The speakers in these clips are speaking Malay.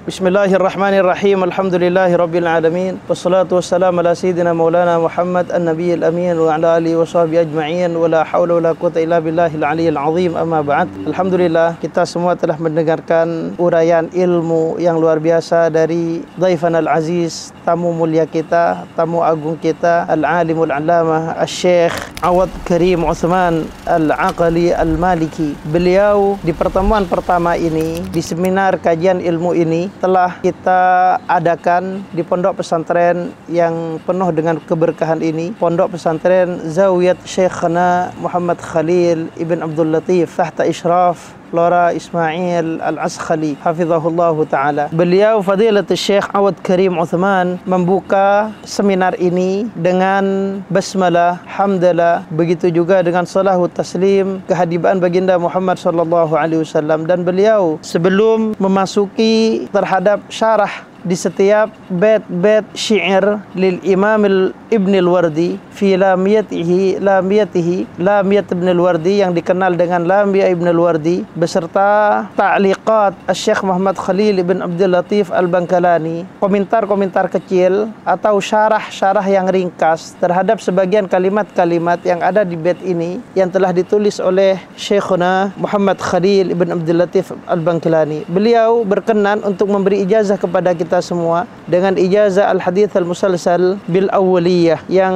Bismillahirrahmanirrahim. Alhamdulillahirabbil alamin. Wassalatu wassalamu ala sayyidina maulana Muhammad an-nabiyil amin wa ala alihi washabihi ajma'in. Wa la haula wa la quwwata illa billahil aliyyil azim. Amma ba'd. Alhamdulillah, kita semua telah mendengarkan uraian ilmu yang luar biasa dari dhaifan al-aziz, tamu mulia kita, tamu agung kita, al-alimul allamah Asy-Syaikh Awad Karim Uthman Al-Aqali Al-Maliki. Beliau di pertemuan pertama ini, di seminar kajian ilmu ini, telah kita adakan di pondok pesantren yang penuh dengan keberkahan ini, pondok pesantren Zawiyat Syekhana Muhammad Khalil Ibn Abdul Latif tahta isyraf Lora Ismail Al-Askhali hafizahullah ta'ala. Beliau Fadilatul Syekh Awad Karim Uthman membuka seminar ini dengan basmalah, hamdalah, begitu juga dengan salawat taslim kehadiran baginda Muhammad sallallahu alaihi wasallam. Dan beliau sebelum memasuki terhadap syarah di setiap bait-bait syair lil Imam Ibn al-Wardi fi lamiyat Ibn al-Wardi yang dikenal dengan Lamiyah Ibn al-Wardi, beserta ta'liqat Syekh Muhammad Khalil Ibn Abdul Latif Al-Bangkalani, komentar-komentar kecil atau syarah-syarah yang ringkas terhadap sebagian kalimat-kalimat yang ada di bait ini yang telah ditulis oleh Syekhuna Muhammad Khalil Ibn Abdul Latif Al-Bangkalani. Beliau berkenan untuk memberi ijazah kepada kita semua dengan ijazah al-hadits al-musalsal bil awwaliyah, yang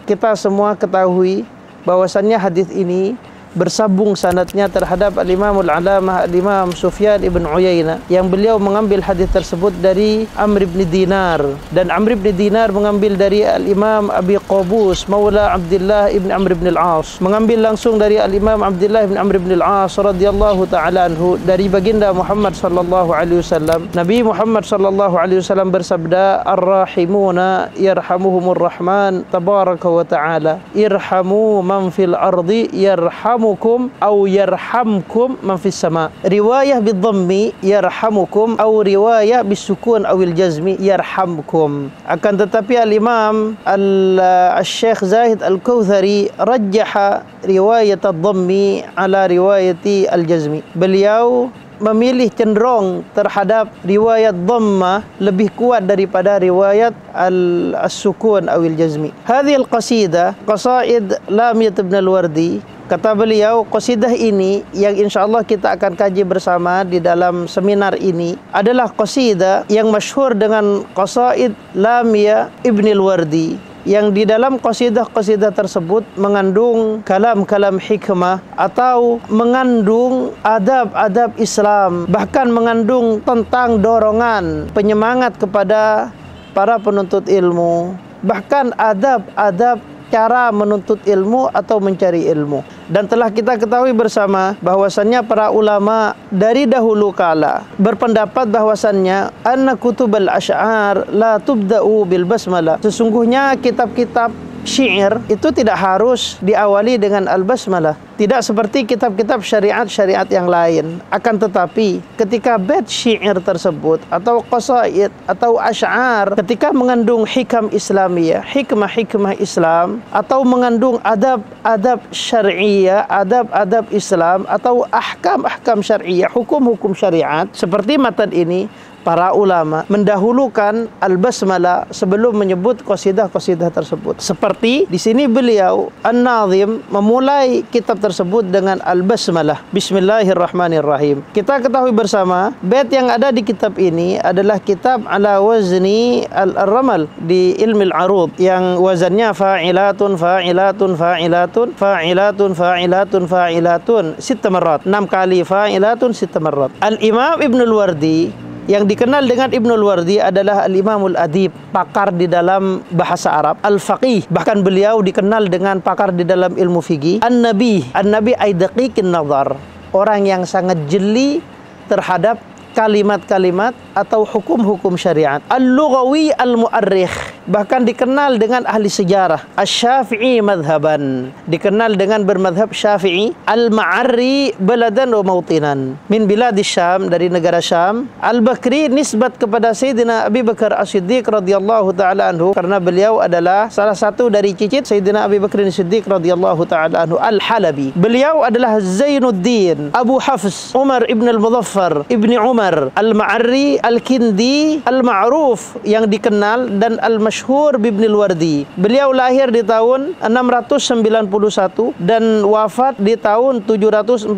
kita semua ketahui bahwasannya hadis ini bersambung sanadnya terhadap al-Imamul Alamah al-Imam Sufyan ibn Uyainah, yang beliau mengambil hadis tersebut dari Amr ibn Dinar, dan Amr ibn Dinar mengambil dari al-Imam Abi Qabus Maula Abdullah ibn Amr ibn al-As, mengambil langsung dari al-Imam Abdullah ibn Amr ibn al-As radhiyallahu ta'ala anhu dari baginda Muhammad sallallahu alaihi wasallam. Nabi Muhammad sallallahu alaihi wasallam bersabda, ar-rahimuna yarhamuhumur rahman tabaraka wa ta'ala, irhamu man fil ardi yarhamu atau yarhamkum man fis sama. Riwayah bidhammi yarhamukum atau riwayah bisukun awil jazmi yarhamkum. Akan tetapi al-Imam al-Syekh Zahid Al-Kautsari rajjaha riwayat ad-dhammi ala riwayati al-jazmi. Beliau memilih cenderung terhadap riwayat dhammah lebih kuat daripada riwayat al-sukun awil jazmi. Hadhihi al-qasidah qasaid Lamiyah Ibn al-Wardi. Kata beliau, qasidah ini yang insyaallah kita akan kaji bersama di dalam seminar ini adalah qasidah yang masyhur dengan qasaid Lamiyah Ibn al-Wardi, yang di dalam qasidah-qasidah tersebut mengandung kalam-kalam hikmah atau mengandung adab-adab Islam, bahkan mengandung tentang dorongan penyemangat kepada para penuntut ilmu, bahkan adab-adab cara menuntut ilmu atau mencari ilmu. Dan telah kita ketahui bersama bahwasannya para ulama dari dahulu kala berpendapat bahwasannya anna kutubal asy'ar la tubda'u bil basmalah. Sesungguhnya kitab-kitab syair itu tidak harus diawali dengan al-basmalah, tidak seperti kitab-kitab syariat-syariat yang lain. Akan tetapi ketika bait syair tersebut atau qasaid atau asy'ar ketika mengandung hikam Islamiyah, hikmah-hikmah Islam, atau mengandung adab-adab syariah, adab-adab Islam, atau ahkam-ahkam syariah, hukum-hukum syariat, seperti matan ini, para ulama mendahulukan al-basmalah sebelum menyebut qasidah-qasidah tersebut. Seperti di sini beliau An-Nazim memulai kitab tersebut dengan al-basmalah, bismillahirrahmanirrahim. Kita ketahui bersama bait yang ada di kitab ini adalah kitab ala wazni al-ramal di ilmi al-arud, yang wazannya fa'ilatun fa'ilatun fa'ilatun fa'ilatun fa'ilatun fa'ilatun 6 marrat, 6 kali fa'ilatun 6 marrat. Al-Imam Ibn al-Wardi yang dikenal dengan Ibnul Wardi adalah al-Imamul Adib, pakar di dalam bahasa Arab, al-faqih, bahkan beliau dikenal dengan pakar di dalam ilmu fikih. An-Nabi ay daqiqin nazar, orang yang sangat jeli terhadap kalimat-kalimat atau hukum-hukum syariat. Al-lughawi al-mu'arrikh, bahkan dikenal dengan ahli sejarah. Asy-Syafi'i madhaban, dikenal dengan bermadhab Syafi'i. Al-Ma'arri baladan wa mautinan, min biladis Syam, dari negara Syam. Al-Bakri nisbat kepada Sayyidina Abi Bakar As-Siddiq radhiyallahu taala anhu, karena beliau adalah salah satu dari cicit Sayyidina Abi Bakar As-Siddiq radhiyallahu taala anhu. Al-Halabi, beliau adalah Zainuddin Abu Hafs Umar ibn al-Mudhaffar ibni Umar Al-Ma'arri Al-Kindi Al-Ma'ruf, yang dikenal dan al-masyhur bibni al-Wardi. Beliau lahir di tahun 691 dan wafat di tahun 749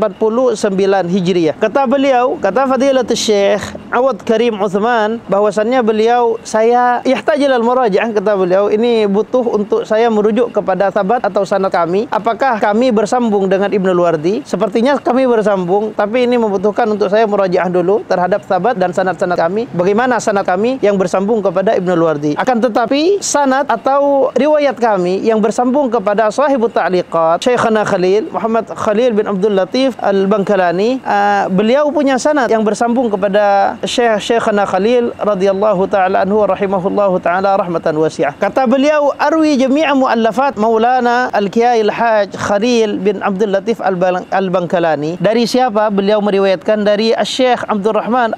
Hijriah. Kata beliau, kata Fadilatul Syekh Awad Karim Uthman, bahwasannya beliau, saya yahtajil al-murajaah, kata beliau, ini butuh untuk saya merujuk kepada sabat atau sanad kami. Apakah kami bersambung dengan Ibnu al-Wardi? Sepertinya kami bersambung, tapi ini membutuhkan untuk saya murajaah dulu terhadap sabat dan sanad-sanad kami. Bagaimana sanad kami yang bersambung kepada Ibnu al-Wardi? Akan tetapi sanad atau riwayat kami yang bersambung kepada sahibut ta'liqat Syekhana Khalil Muhammad Khalil bin Abdul Latif Al-Bangkalani, beliau punya sanad yang bersambung kepada Syekhana Khalil radhiyallahu taala anhu rahimahullahu taala rahmatan wasi'ah. Kata beliau, arwi jami'a muallafat Maulana Al-Kiai Al-Haj Khalil bin Abdul Latif Al-Bangkalani. Dari siapa? Beliau meriwayatkan dari Syekh Abdurrahman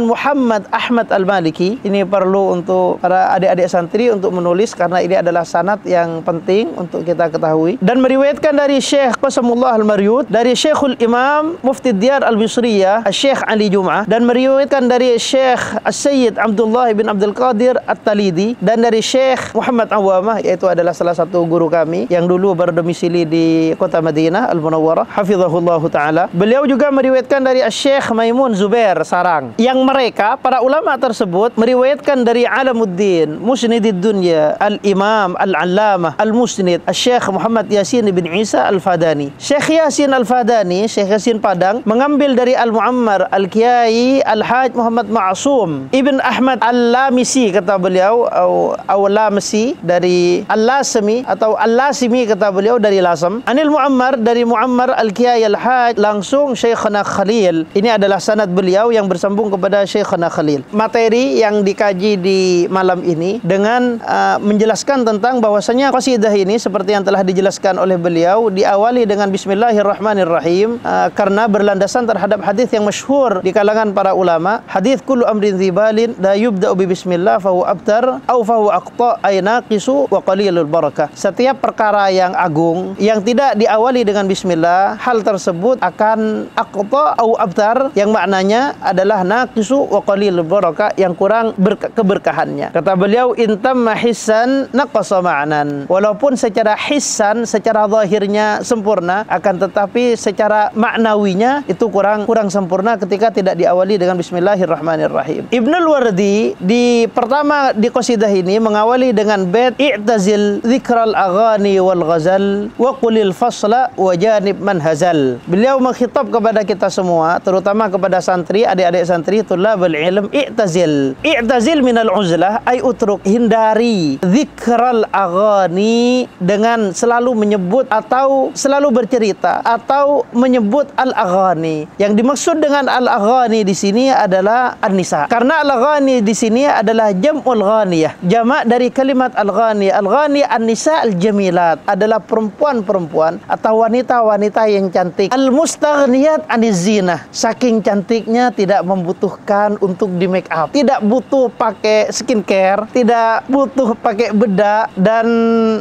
Muhammad Ahmad Al-Maliki. Ini perlu untuk para adik-adik santri untuk menulis, karena ini adalah sanad yang penting untuk kita ketahui. Dan meriwayatkan dari Syekh Qasamullah Al-Maryud, dari Syekhul Imam Mufti Diyar Al-Misriyah Syekh Ali Jum'ah, dan meriwayatkan dari Syekh As-Sayyid Abdullah bin Abdul Qadir At-Talidi, dan dari Syekh Muhammad Awamah, yaitu adalah salah satu guru kami yang dulu berdomisili di kota Madinah Al-Munawwarah, hafizahullahu taala. Beliau juga meriwayatkan dari Syekh Maimun Zubair Sarang, yang mereka para ulama tersebut meriwayatkan dari Alamuddin Musnidid Dunya Al-Imam Al-Allamah Al-Musnid Syekh Muhammad Yasin bin Isa Al-Fadani. Syekh Yasin Al-Fadani, Syekh Yasin Padang, mengambil dari Al-Muammar Al-Kiai Al-Haj Muhammad Ma'sum Ibn Ahmad Al-Lamisi, kata beliau, atau Lamsi, dari Al-Lasmi atau Al-Lasimi, kata beliau, dari Lasam. Anil Muammar, dari Muammar Al-Kiai Al-Haj langsung Syekhana Khalil. Ini adalah sanad beliau yang bersambung kepada Syekhana Khalil. Materi yang dikaji di malam ini dengan menjelaskan tentang bahwasanya qasidah ini seperti yang telah dijelaskan oleh beliau diawali dengan Bismillahirrahmanirrahim, karena berlandasan terhadap hadis yang masyhur di kalangan para ulama, hadis kullu amrin dzibalin la yubda'u bi bismillah fahu abtar au fahu aqta ay naqisu wa qalilul barakah. Setiap perkara yang agung yang tidak diawali dengan bismillah, hal tersebut akan aqta au abtar, yang maknanya adalah naqisu wa qalilul barakah, yang kurang keberkahannya. Kata beliau, intamma hissan naqasa ma'nan, walaupun secara hissan, secara zahirnya sempurna, akan tetapi secara maknawinya itu kurang sempurna ketika tidak diawali dengan Bismillahirrahmanirrahim. Ibnul Wardi di pertama di qasidah ini mengawali dengan bait i'tazil dzikral aghani wal ghazal wa qulil fasla wa janib man hazal. Beliau mengkhitab kepada kita semua, terutama kepada santri, adik-adik santri, tulabul ilm, i'tazil minal uzlah, ay utruk, hindari dzikral aghani, dengan selalu menyebut atau selalu bercerita atau menyebut al-aghani. Yang dimaksud dengan al-aghani di sini adalah an-nisa. Karena al-aghani di sini adalah jam'ul ghaniyah, jamak dari kalimat al-ghani. Al-ghani an-nisa al-jamilat, adalah perempuan-perempuan atau wanita-wanita yang cantik. Al-mustaghniyat aniz-zinah, saking cantiknya tidak membutuhkan untuk di make up, tidak butuh pakai skincare, tidak butuh pakai bedak dan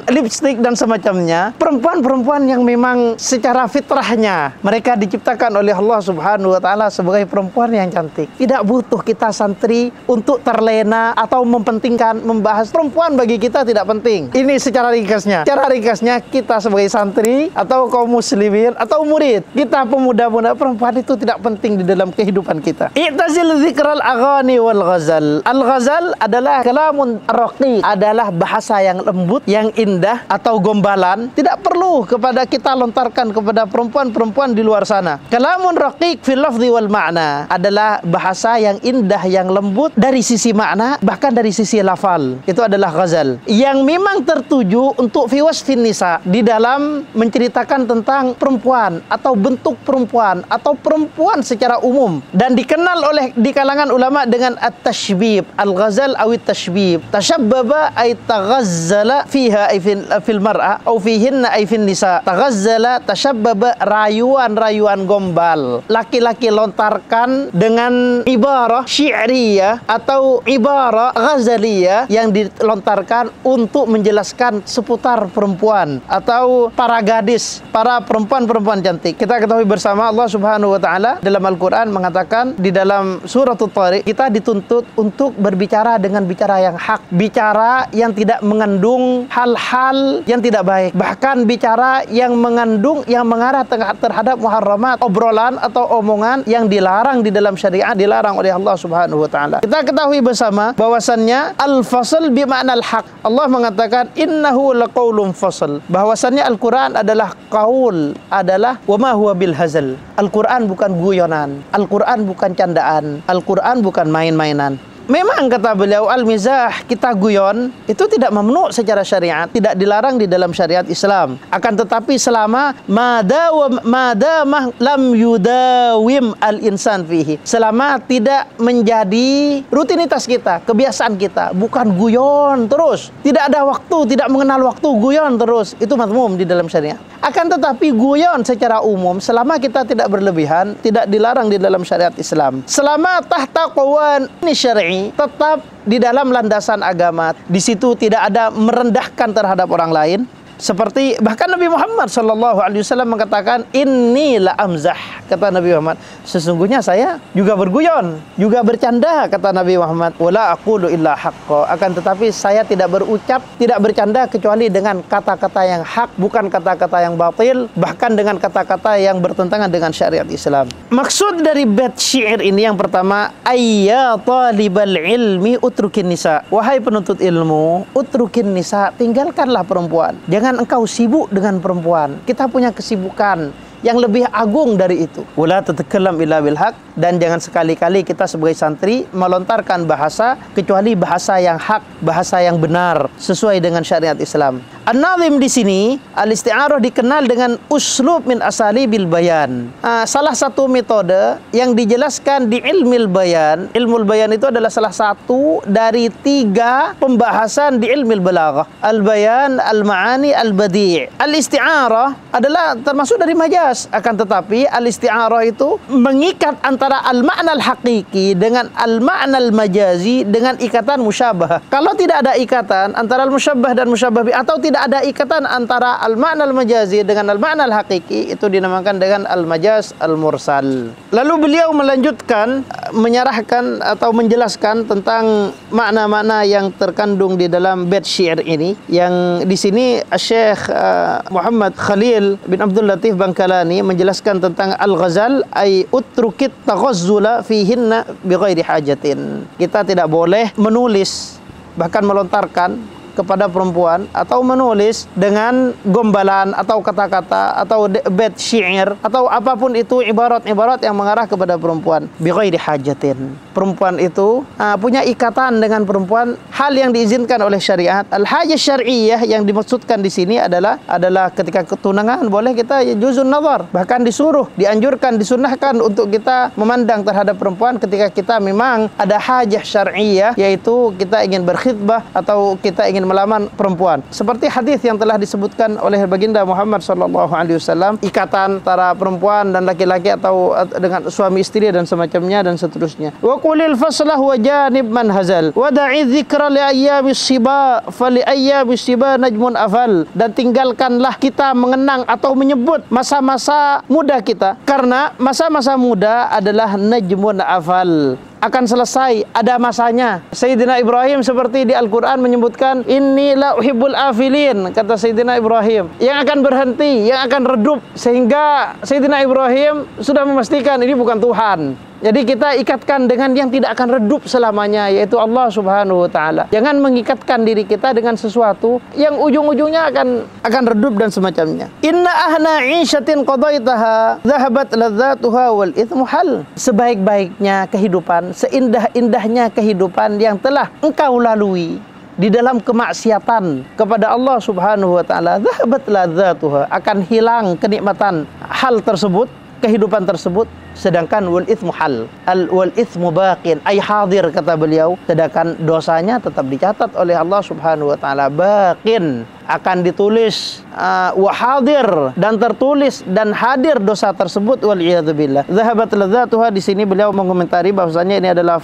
lipstick dan semacamnya. Perempuan-perempuan yang memang secara fitrahnya mereka diciptakan oleh Allah Subhanahu wa taala sebagai perempuan yang cantik. Tidak butuh kita santri untuk terlena atau mempentingkan membahas perempuan, bagi kita tidak penting. Ini secara ringkasnya. Secara ringkasnya, kita sebagai santri atau kaum muslimin atau murid, kita pemuda-pemuda, perempuan itu tidak penting di dalam kehidupan kita. I'tazil dzikral aghani wal ghazal. Al-ghazal adalah kalamun raqiq, adalah bahasa yang lembut, yang indah atau gombalan. Tidak perlu kepada kita lontarkan kepada perempuan-perempuan di luar sana. Kalamun raqiq fil lafzi wal ma'na, ada adalah bahasa yang indah, yang lembut dari sisi makna, bahkan dari sisi lafal. Itu adalah ghazal yang memang tertuju untuk fi wasfin nisa, di dalam menceritakan tentang perempuan atau bentuk perempuan atau perempuan secara umum, dan dikenal oleh di kalangan ulama dengan at-tashbib, al-ghazal atau at-tashbib. Tashabbaba ay taghazzala fiha ay fil mar'a atau fihinna ay fin nisa. Taghazzala, tashabbaba, rayuan-rayuan gombal. Laki-laki lontarkan dengan ibarah syi'riyah atau ibarah ghazaliyah yang dilontarkan untuk menjelaskan seputar perempuan atau para gadis, para perempuan-perempuan cantik. Kita ketahui bersama Allah Subhanahu wa taala dalam Al-Qur'an mengatakan di dalam surah At-Tariq, kita dituntut untuk berbicara dengan bicara yang hak, bicara yang tidak mengandung hal-hal yang tidak baik, bahkan bicara yang mengandung, yang mengarah terhadap muharramat, obrolan atau omongan yang dilarang di dalam syariat, dilarang oleh Allah Subhanahu wa taala. Kita ketahui bersama bahwasannya al-fasl bi ma'na al-haq. Allah mengatakan innahu laqaulun fasl, bahwasannya Al-Qur'an adalah qaul, adalah wa ma huwa bil hazal. Al-Qur'an bukan guyonan, Al-Qur'an bukan candaan, Al-Qur'an bukan main-mainan. Memang kata beliau, al-mizah, kita guyon, itu tidak mamnu secara syariat, tidak dilarang di dalam syariat Islam. Akan tetapi selama madamah lam yudawim al-insan fihi, selama tidak menjadi rutinitas kita, kebiasaan kita, bukan guyon terus, tidak ada waktu, tidak mengenal waktu, guyon terus, itu mazmum di dalam syariat. Akan tetapi guyon secara umum, selama kita tidak berlebihan, tidak dilarang di dalam syariat Islam. Selama tahta qawan syar'i, tetap di dalam landasan agama, di situ tidak ada merendahkan terhadap orang lain. Seperti bahkan Nabi Muhammad SAW mengatakan, inni la amzah, kata Nabi Muhammad, sesungguhnya saya juga berguyon, juga bercanda, kata Nabi Muhammad, wala aqulu illa haqqa, akan tetapi saya tidak berucap, tidak bercanda kecuali dengan kata-kata yang hak, bukan kata-kata yang batil, bahkan dengan kata-kata yang bertentangan dengan syariat Islam. Maksud dari bait syair ini yang pertama, ayya talibal ilmi utrukin nisa, wahai penuntut ilmu, utrukin nisa, tinggalkanlah perempuan. Jangan engkau sibuk dengan perempuan. Kita punya kesibukan yang lebih agung dari itu. Wala tatakallam illa bil haq, dan jangan sekali-kali kita sebagai santri melontarkan bahasa kecuali bahasa yang hak, bahasa yang benar sesuai dengan syariat Islam. An-Nazim di sini al-isti'arah dikenal dengan uslub min asalibil bayan. Salah satu metode yang dijelaskan di ilmul bayan. Ilmul bayan itu adalah salah satu dari 3 pembahasan di ilmul balaghah. Al-bayan, al-ma'ani, al-badi'. Al-isti'arah adalah termasuk dari majaz, akan tetapi al-isti'arah itu mengikat antara al-ma'na al-haqiqi dengan al-ma'na al-majazi dengan ikatan musyabah. Kalau tidak ada ikatan antara al-musyabbah dan musyabbah atau tidak ada ikatan antara al-ma'na al-majazi dengan al-ma'na al-haqiqi, itu dinamakan dengan al-majaz al-mursal. Lalu beliau melanjutkan menyarahkan atau menjelaskan tentang makna-makna yang terkandung di dalam bait syair ini, yang di sini Syekh Muhammad Khalil bin Abdul Latif Bangkalani menjelaskan tentang al-ghazal ay utrukit taghazzula fihinna bighairi hajatin. Kita tidak boleh menulis, bahkan melontarkan kepada perempuan atau menulis dengan gombalan atau kata-kata atau bait syair atau apapun itu, ibarat-ibarat yang mengarah kepada perempuan bighairi hajatin. Perempuan itu punya ikatan dengan perempuan, hal yang diizinkan oleh syariat. Al-hajah syar'iyyah yang dimaksudkan di sini adalah ketika ketunangan boleh kita juzun nazar, bahkan disuruh, dianjurkan, disunnahkan untuk kita memandang terhadap perempuan ketika kita memang ada hajah syar'iyyah, yaitu kita ingin berkhitbah atau kita ingin melamar perempuan. Seperti hadis yang telah disebutkan oleh baginda Muhammad SAW, ikatan antara perempuan dan laki-laki atau dengan suami istri dan semacamnya dan seterusnya. Wa qulil faslah wa janib man hazal wa da'i dzikra li ayyamis siba fa li ayyamis siba najmun afal, dan tinggalkanlah kita mengenang atau menyebut masa-masa muda kita, karena masa-masa muda adalah najmun afal, akan selesai, ada masanya. Sayyidina Ibrahim seperti di Al-Quran menyebutkan, inni la uhibbul afilin, kata Sayyidina Ibrahim, yang akan berhenti, yang akan redup, sehingga Sayyidina Ibrahim sudah memastikan ini bukan Tuhan. Jadi kita ikatkan dengan yang tidak akan redup selamanya, yaitu Allah Subhanahu wa taala. Jangan mengikatkan diri kita dengan sesuatu yang ujung-ujungnya akan redup dan semacamnya. Inna ahna 'ishatin qadaitaha dhahabat ladzatuha wal ithmu hal. Sebaik-baiknya kehidupan, seindah-indahnya kehidupan yang telah engkau lalui di dalam kemaksiatan kepada Allah Subhanahu wa taala, dhahabat ladzatuha, akan hilang kenikmatan hal tersebut, kehidupan tersebut. Sedangkan wal ithmu hal, wal ithmu baqin, ay hadir, kata beliau, sedangkan dosanya tetap dicatat oleh Allah Subhanahu wa taala, baqin, akan ditulis, wa hadir, dan tertulis dan hadir dosa tersebut, wal iyadzu billah. Zahabat ladzatuha, di sini beliau mengomentari bahwasanya ini adalah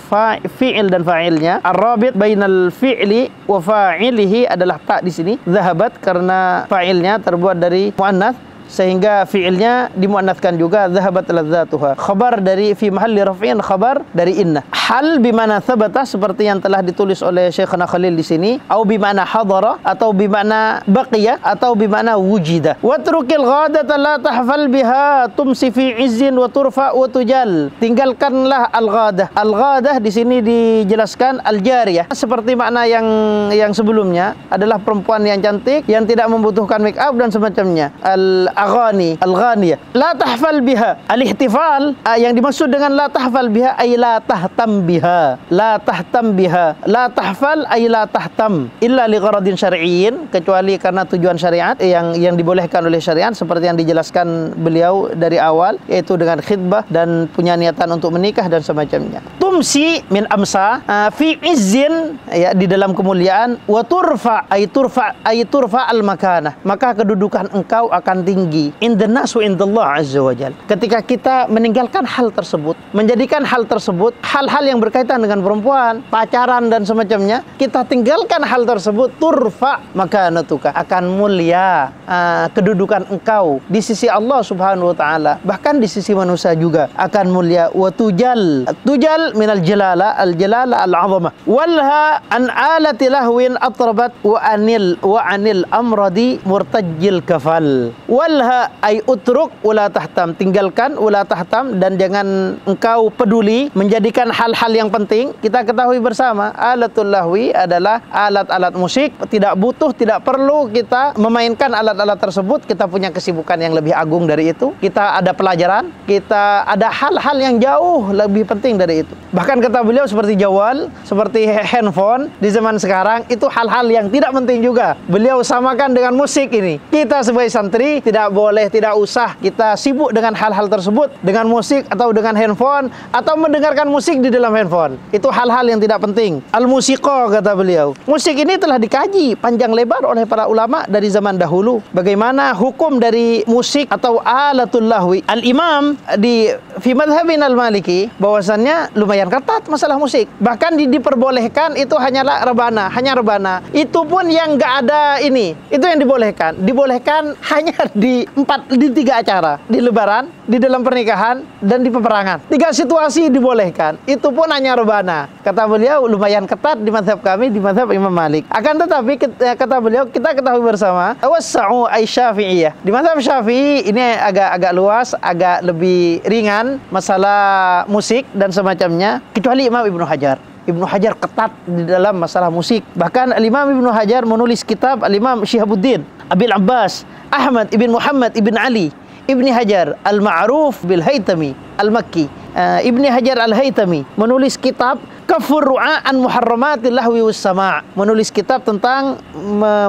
fi'il dan fa'ilnya. Ar-rabit bainal fi'li wa fa'ilihi adalah ta di sini, zahabat, karena fa'ilnya terbuat dari muannats, sehingga fiilnya dimuannatkan juga, zahabat ladzatuha. Khabar dari fi mahalli raf'in, khabar dari inna. Hal bimana thabata, seperti yang telah ditulis oleh Syekhana Khalil di sini, atau bimana hadara, atau bimana baqiya, atau bimana wujida. Watrukil ghadata la tahfal biha tumsi fi izzin wa turfa wa tujal. Tinggalkanlah al-ghadah. Al-ghadah di sini dijelaskan al-jariyah, seperti makna yang sebelumnya, adalah perempuan yang cantik yang tidak membutuhkan make up dan semacamnya. Al-aghani, al-ghaniyah. La tahfal biha. Al-ihtifal, yang dimaksud dengan la tahfal biha ay la tahtam biha. La tahtam biha. La tahfal ay la tahtam illa li gharadin syar'iyyin, kecuali karena tujuan syariat yang dibolehkan oleh syariat, seperti yang dijelaskan beliau dari awal, yaitu dengan khidbah dan punya niatan untuk menikah dan semacamnya. Tumsi min amsa, fi izzin, ya, di dalam kemuliaan, wa turfa ay turfa al-makanah, maka kedudukan engkau akan tinggi, indanas wa indallah azza wajal. Ketika kita meninggalkan hal tersebut, menjadikan hal tersebut hal-hal yang berkaitan dengan perempuan, pacaran dan semacamnya, kita tinggalkan hal tersebut, turfa makanatuka, akan mulia kedudukan engkau di sisi Allah Subhanahu wa taala, bahkan di sisi manusia juga akan mulia. Wa tujal minal jalala, al-jalala al-'azamah, walha an alati lahwin atrabat wa anil amradi murtajil kafal. Walha ay utruk wala tahtam, tinggalkan, wala tahtam, dan jangan engkau peduli menjadikan hal-hal yang penting. Kita ketahui bersama, alatul lahwi adalah alat-alat musik. Tidak butuh, tidak perlu kita memainkan alat-alat tersebut. Kita punya kesibukan yang lebih agung dari itu. Kita ada pelajaran, kita ada hal-hal yang jauh lebih penting dari itu. Bahkan kata beliau, seperti jawal, seperti handphone di zaman sekarang, itu hal-hal yang tidak penting juga. Beliau samakan dengan musik ini. Kita sebagai santri tidak boleh, tidak usah kita sibuk dengan hal-hal tersebut, dengan musik atau dengan handphone, atau mendengarkan musik di dalam handphone. Itu hal-hal yang tidak penting. Al-musiqa, kata beliau. Musik ini telah dikaji panjang lebar oleh para ulama dari zaman dahulu. Bagaimana hukum dari musik atau alatul lahwi. Al-imam di fi madhhabin al-maliki, bahwasannya lumayan ketat masalah musik. Bahkan diperbolehkan itu hanyalah rebana, hanya rebana. Itu pun yang enggak ada ini. Itu yang dibolehkan. Dibolehkan hanya di 3 acara, di lebaran, di dalam pernikahan, dan di peperangan. 3 situasi dibolehkan. Itu pun hanya rebana. Kata beliau lumayan ketat di mazhab kami, di mazhab Imam Malik. Akan tetapi kata beliau, kita ketahui bersama, wassa'u ay syafi'iyah. Di mazhab Syafi'i ini agak luas, agak lebih ringan masalah musik dan semacamnya, kecuali Imam Ibnu Hajar. Ibnu Hajar ketat di dalam masalah musik. Bahkan Al-Imam Ibnu Hajar menulis kitab, Al-Imam Syihabuddin Abil Abbas Ahmad ibn Muhammad ibn Ali Ibni Hajar Al-Ma'ruf bil-Haytami Al-Makki. Ibni Hajar Al-Haytami menulis kitab Kafur Ru'a'an Muharramatil Lahwi was Sama'. Menulis kitab tentang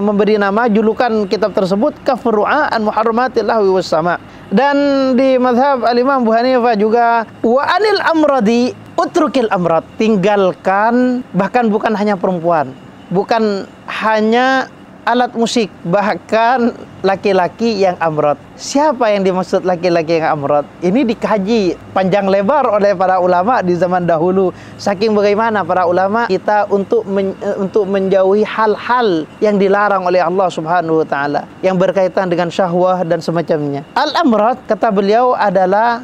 memberi nama, julukan kitab tersebut Kafur Ru'a'an Muharramatil Lahwi was Sama'. Dan di mazhab Al-Imam Abu Hanifah juga, wa anil amradi utrukil amrad, tinggalkan, bahkan bukan hanya perempuan, bukan hanya alat musik, bahkan laki-laki yang amrad. Siapa yang dimaksud laki-laki yang amrad? Ini dikaji panjang lebar oleh para ulama di zaman dahulu. Saking bagaimana para ulama kita untuk menjauhi hal-hal yang dilarang oleh Allah Subhanahu wa taala yang berkaitan dengan syahwah dan semacamnya. Al-amrad, kata beliau, adalah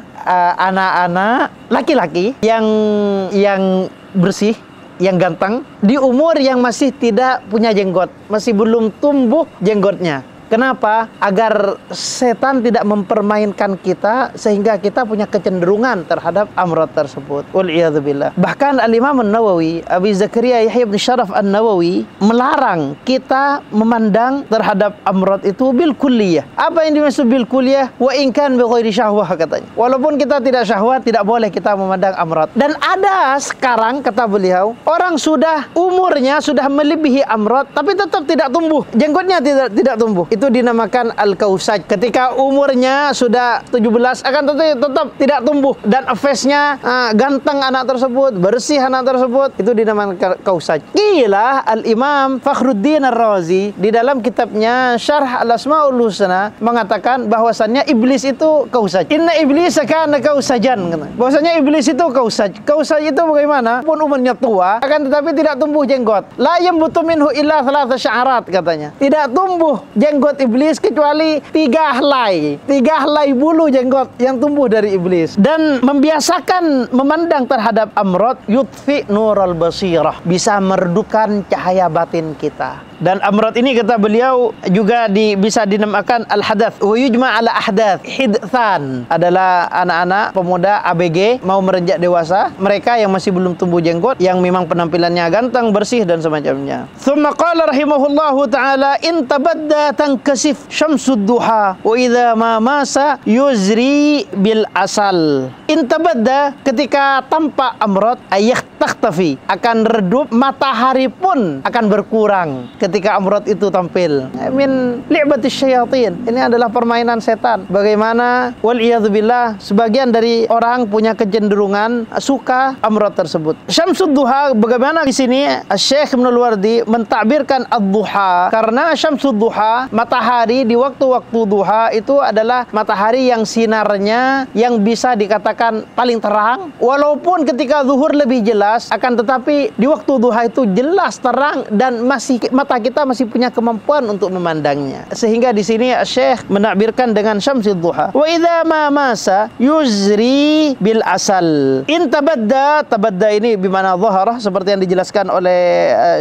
anak-anak laki-laki yang bersih, yang ganteng, di umur yang masih tidak punya jenggot, masih belum tumbuh jenggotnya. Kenapa? Agar setan tidak mempermainkan kita sehingga kita punya kecenderungan terhadap amrad tersebut. Wal'iyadzubillah. Bahkan Al-Imam An-Nawawi, Abi Zakaria Yahya bin Syaraf An-Nawawi melarang kita memandang terhadap amrad itu bil kulliyah. Apa yang dimaksud bil kulliyah? Wa in kan bi ghairi syahwah, katanya. Walaupun kita tidak syahwat, tidak boleh kita memandang amrad. Dan ada sekarang, kata beliau, orang sudah umurnya sudah melebihi amrad tapi tetap tidak tumbuh. Jenggotnya tidak tumbuh. Itu dinamakan al-kausaj. Ketika umurnya sudah 17 akan tetap tidak tumbuh dan face-nya ganteng anak tersebut, bersih anak tersebut, itu dinamakan kausaj. Qila al-Imam Fakhruddin Ar-Razi di dalam kitabnya Syarh Al-Asmaul Husna mengatakan bahwasannya iblis itu kausaj. Inna iblis kana kausajan. Bahwasanya iblis itu kausaj. Kausaj itu bagaimana? Pun umurnya tua akan tetapi tidak tumbuh jenggot. La yambutu minhu illa thalatha sya'arat, katanya. Tidak tumbuh jenggot iblis kecuali 3 helai bulu jenggot yang tumbuh dari iblis. Dan membiasakan memandang terhadap amrad yutfi nurul basirah, bisa meredupkan cahaya batin kita. Dan amrad ini, kata beliau, juga bisa dinamakan al-hadath. Wa yujma' ala ahdath. Hidthan adalah anak-anak pemuda ABG mau merenjak dewasa, mereka yang masih belum tumbuh jenggot, yang memang penampilannya ganteng, bersih dan semacamnya. Tsumma qala rahimahullahu ta'ala in tabadda tankasif syamsud duha wa idza ma masa yuzri bil asal. In tabadda, ketika tampak amrad, ayah takhtafi, akan redup, matahari pun akan berkurang ketika amrad itu tampil. Min li'batis syayatin. Ini adalah permainan setan. Bagaimana wal'iyadzubillah sebagian dari orang punya kecenderungan suka amrad tersebut. Syamsud duha, bagaimana di sini Syekh Ibnul Wardi mentakbirkan ad-duha, karena syamsud duha, matahari di waktu-waktu duha itu adalah matahari yang sinarnya yang bisa dikatakan paling terang, walaupun ketika zuhur lebih jelas, akan tetapi di waktu duha itu jelas terang dan masih mata kita masih punya kemampuan untuk memandangnya. Sehingga di sini Syekh menakbirkan dengan syamsud duha. Wa idza ma masa yuzri bil asal. In tabadda ini bimana zahara, seperti yang dijelaskan oleh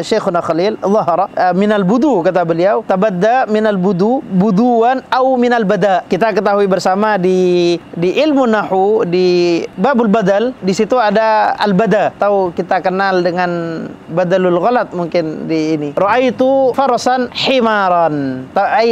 Syekhuna Khalil. Zahara minal budu, kata beliau. Tabadda minal budu, buduan au minal bada. Kita ketahui bersama di ilmu nahwu, di babul badal, di situ ada al bada. Tahu, kita kenal dengan badalul ghalat mungkin di ini. Ra'aitu farasan himaran.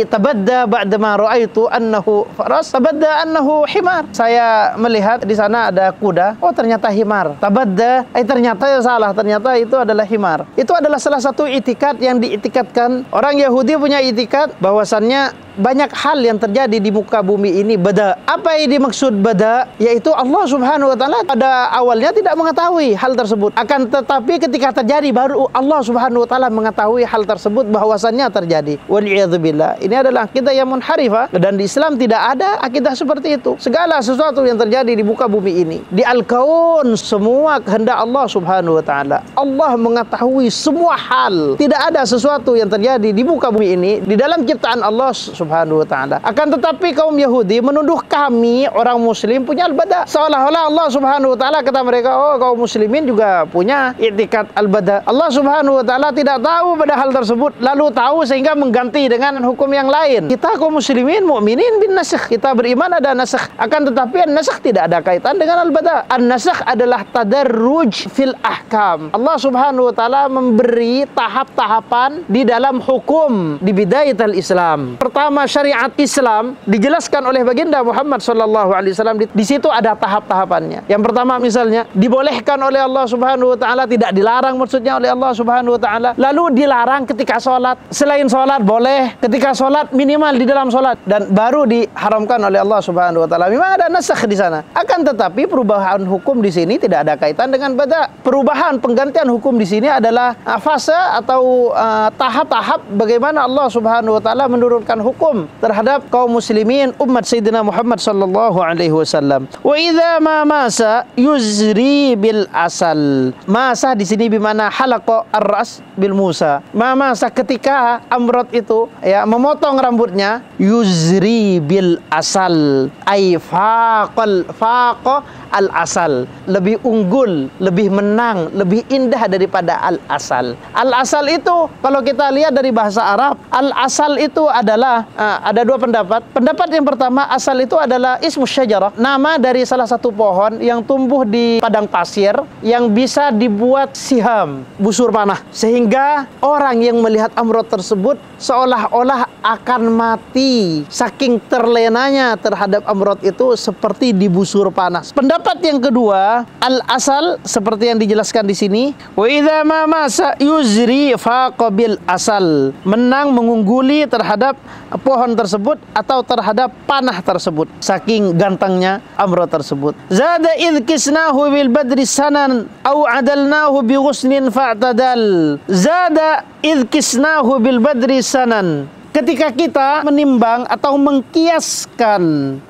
Tabadda ba'dama ra'aitu annahu faras, tabadda annahu himar. Saya melihat di sana ada kuda, oh ternyata himar. Tabadda, ternyata salah, ternyata itu adalah himar. Itu adalah salah satu itikad yang diitikadkan. Orang Yahudi punya itikad bahwasannya banyak hal yang terjadi di muka bumi ini bada. Apa yang dimaksud bada? Yaitu Allah Subhanahu wa taala pada awalnya tidak mengetahui hal tersebut. Akan tetapi ketika terjadi baru Allah Subhanahu wa taala mengetahui hal tersebut bahwasannya terjadi. Wal'iyadzubillah. Ini adalah akidah yang munharifah, dan di Islam tidak ada akidah seperti itu. Segala sesuatu yang terjadi di muka bumi ini, di al-kaun, semua kehendak Allah Subhanahu wa taala. Allah mengetahui semua hal. Tidak ada sesuatu yang terjadi di muka bumi ini di dalam ciptaan Allah Subhanahu wa taala. Akan tetapi kaum Yahudi menuduh kami orang muslim punya al-bada. Seolah-olah Allah Subhanahu wa taala, kata mereka, oh kaum muslimin juga punya i'tikad al-bada. Allah Subhanahu wa taala tidak tahu pada hal tersebut, lalu tahu sehingga mengganti dengan hukum yang lain. Kita kaum muslimin mukminin bin nasakh. Kita beriman ada nasakh. Akan tetapi an-nasakh tidak ada kaitan dengan al-bada. An-nasakh adalah tadarruj fil ahkam. Allah Subhanahu wa taala memberi tahap-tahapan di dalam hukum di bidayatul Islam. Pertama, syariat Islam dijelaskan oleh baginda Muhammad sallallahu alaihi wasallam. Di situ ada tahap-tahapannya. Yang pertama misalnya dibolehkan oleh Allah Subhanahu wa taala, tidak dilarang maksudnya oleh Allah Subhanahu wa taala. Lalu dilarang ketika sholat. Selain sholat boleh, ketika sholat minimal di dalam sholat, dan baru diharamkan oleh Allah Subhanahu wa taala. Memang ada nasakh di sana. Akan tetapi perubahan hukum di sini tidak ada kaitan dengan bada. Perubahan penggantian hukum di sini adalah fase atau tahap-tahap bagaimana Allah Subhanahu wa taala menurunkan hukum terhadap kaum muslimin umat Sayyidina Muhammad sallallahu alaihi wasallam. Wa idza ma masa yuzri bil asal. Masa di sini bermakna halaqa ar-ras bil Musa. Ma masa ketika amrad itu memotong rambutnya, yuzri bil asal, ay faqa al asal, lebih unggul, lebih menang, lebih indah daripada al asal. Al asal itu kalau kita lihat dari bahasa Arab, al asal itu adalah ada dua pendapat. Pendapat yang pertama, asal itu adalah ismu syajarah, nama dari salah satu pohon yang tumbuh di padang pasir yang bisa dibuat siham, busur panah, sehingga orang yang melihat amrod tersebut seolah-olah akan mati saking terlenanya terhadap amrod itu seperti dibusur panas. Pendapat yang kedua, al-asal seperti yang dijelaskan di sini, wa idza ma masa yuzri faqabil asal, menang mengungguli terhadap pohon tersebut atau terhadap panah tersebut saking gantengnya amrod tersebut. Zada id kisnahu bil badri sanan au adalnahu bi ghusnin fa'tadal. Zada id kisnahu bil badri sanan, ketika kita menimbang atau mengkiaskan,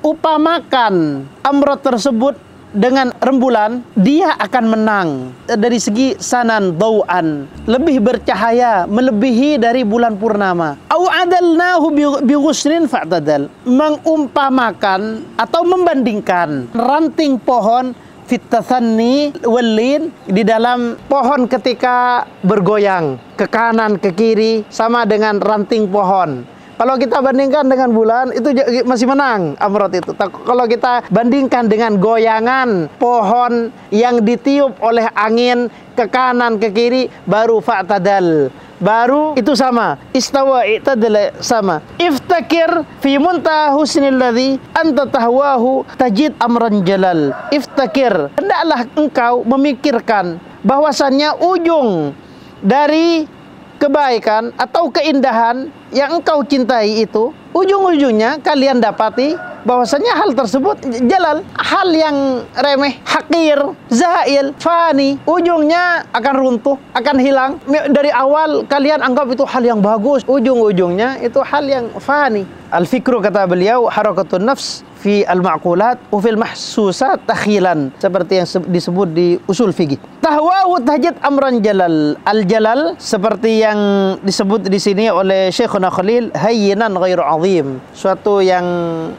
upamakan amrod tersebut dengan rembulan, dia akan menang dari segi sanan, dau'an, lebih bercahaya, melebihi dari bulan purnama. Au adalnahu bi ghusnin fa'tadal, mengumpamakan atau membandingkan ranting pohon fitathanni wallin, di dalam pohon ketika bergoyang ke kanan ke kiri sama dengan ranting pohon. Kalau kita bandingkan dengan bulan, itu masih menang amrod itu. Kalau kita bandingkan dengan goyangan pohon yang ditiup oleh angin ke kanan ke kiri, baru fa'tadal, baru itu sama. Istawa i'tadala sama. Iftakir fi muntaha husnil ladzi anta tahwahu tajid amran jalal. Iftakir, hendaklah engkau memikirkan bahwasannya ujung dari kebaikan atau keindahan yang engkau cintai itu, ujung-ujungnya kalian dapati bahwasanya hal tersebut jalal, hal yang remeh, hakir, zail, fani, ujungnya akan runtuh, akan hilang. Dari awal kalian anggap itu hal yang bagus, ujung-ujungnya itu hal yang fani. Al-fikru, kata beliau, harakatun nafs fi al-ma'qulat wa fil mahsusat takhilan, seperti yang disebut di usul fikih. Tahwahu tahjid amran jalal. Al-jalal seperti yang disebut di sini oleh Syekhuna Khalil, hayyinan ghairu azim, suatu yang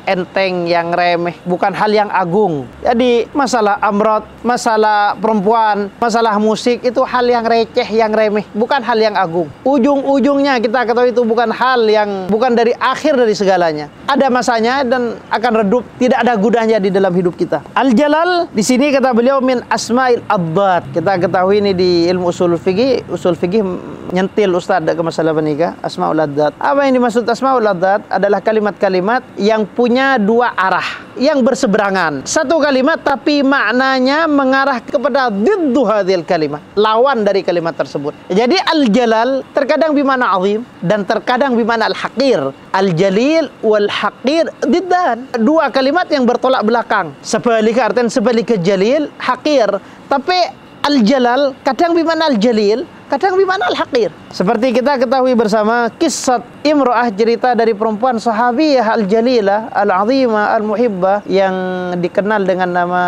enteng, yang remeh, bukan hal yang agung. Jadi masalah amrod, masalah perempuan, masalah musik itu hal yang receh, yang remeh, bukan hal yang agung. Ujung-ujungnya kita ketahui itu bukan hal yang, bukan dari akhir dari segalanya. Ada masanya dan akan redup, tidak ada gunanya di dalam hidup kita. Al-jalal di sini kata beliau min asma'il adad. Kita ketahui ini di ilmu usul fikih nyentil ustaz ke masalah menikah, asma'ul adad. Apa yang dimaksud asma'ul adad adalah kalimat-kalimat yang punya dua arah, yang berseberangan. Satu kalimat tapi maknanya mengarah kepada diddu hadhil kalimat, lawan dari kalimat tersebut. Jadi al-jalal terkadang bimana azim dan terkadang bimana al-haqir. Al-jalil wal haqir diddan, dua kalimat yang bertolak belakang. Sebaliknya artian sebaliknya jalil, haqir. Tapi al-jalal kadang bimana al-jalil, kadang bimana al-haqir. Seperti kita ketahui bersama kisah imra'ah, cerita dari perempuan sahabiyah al-jalilah, al-azimah, al-muhibbah, yang dikenal dengan nama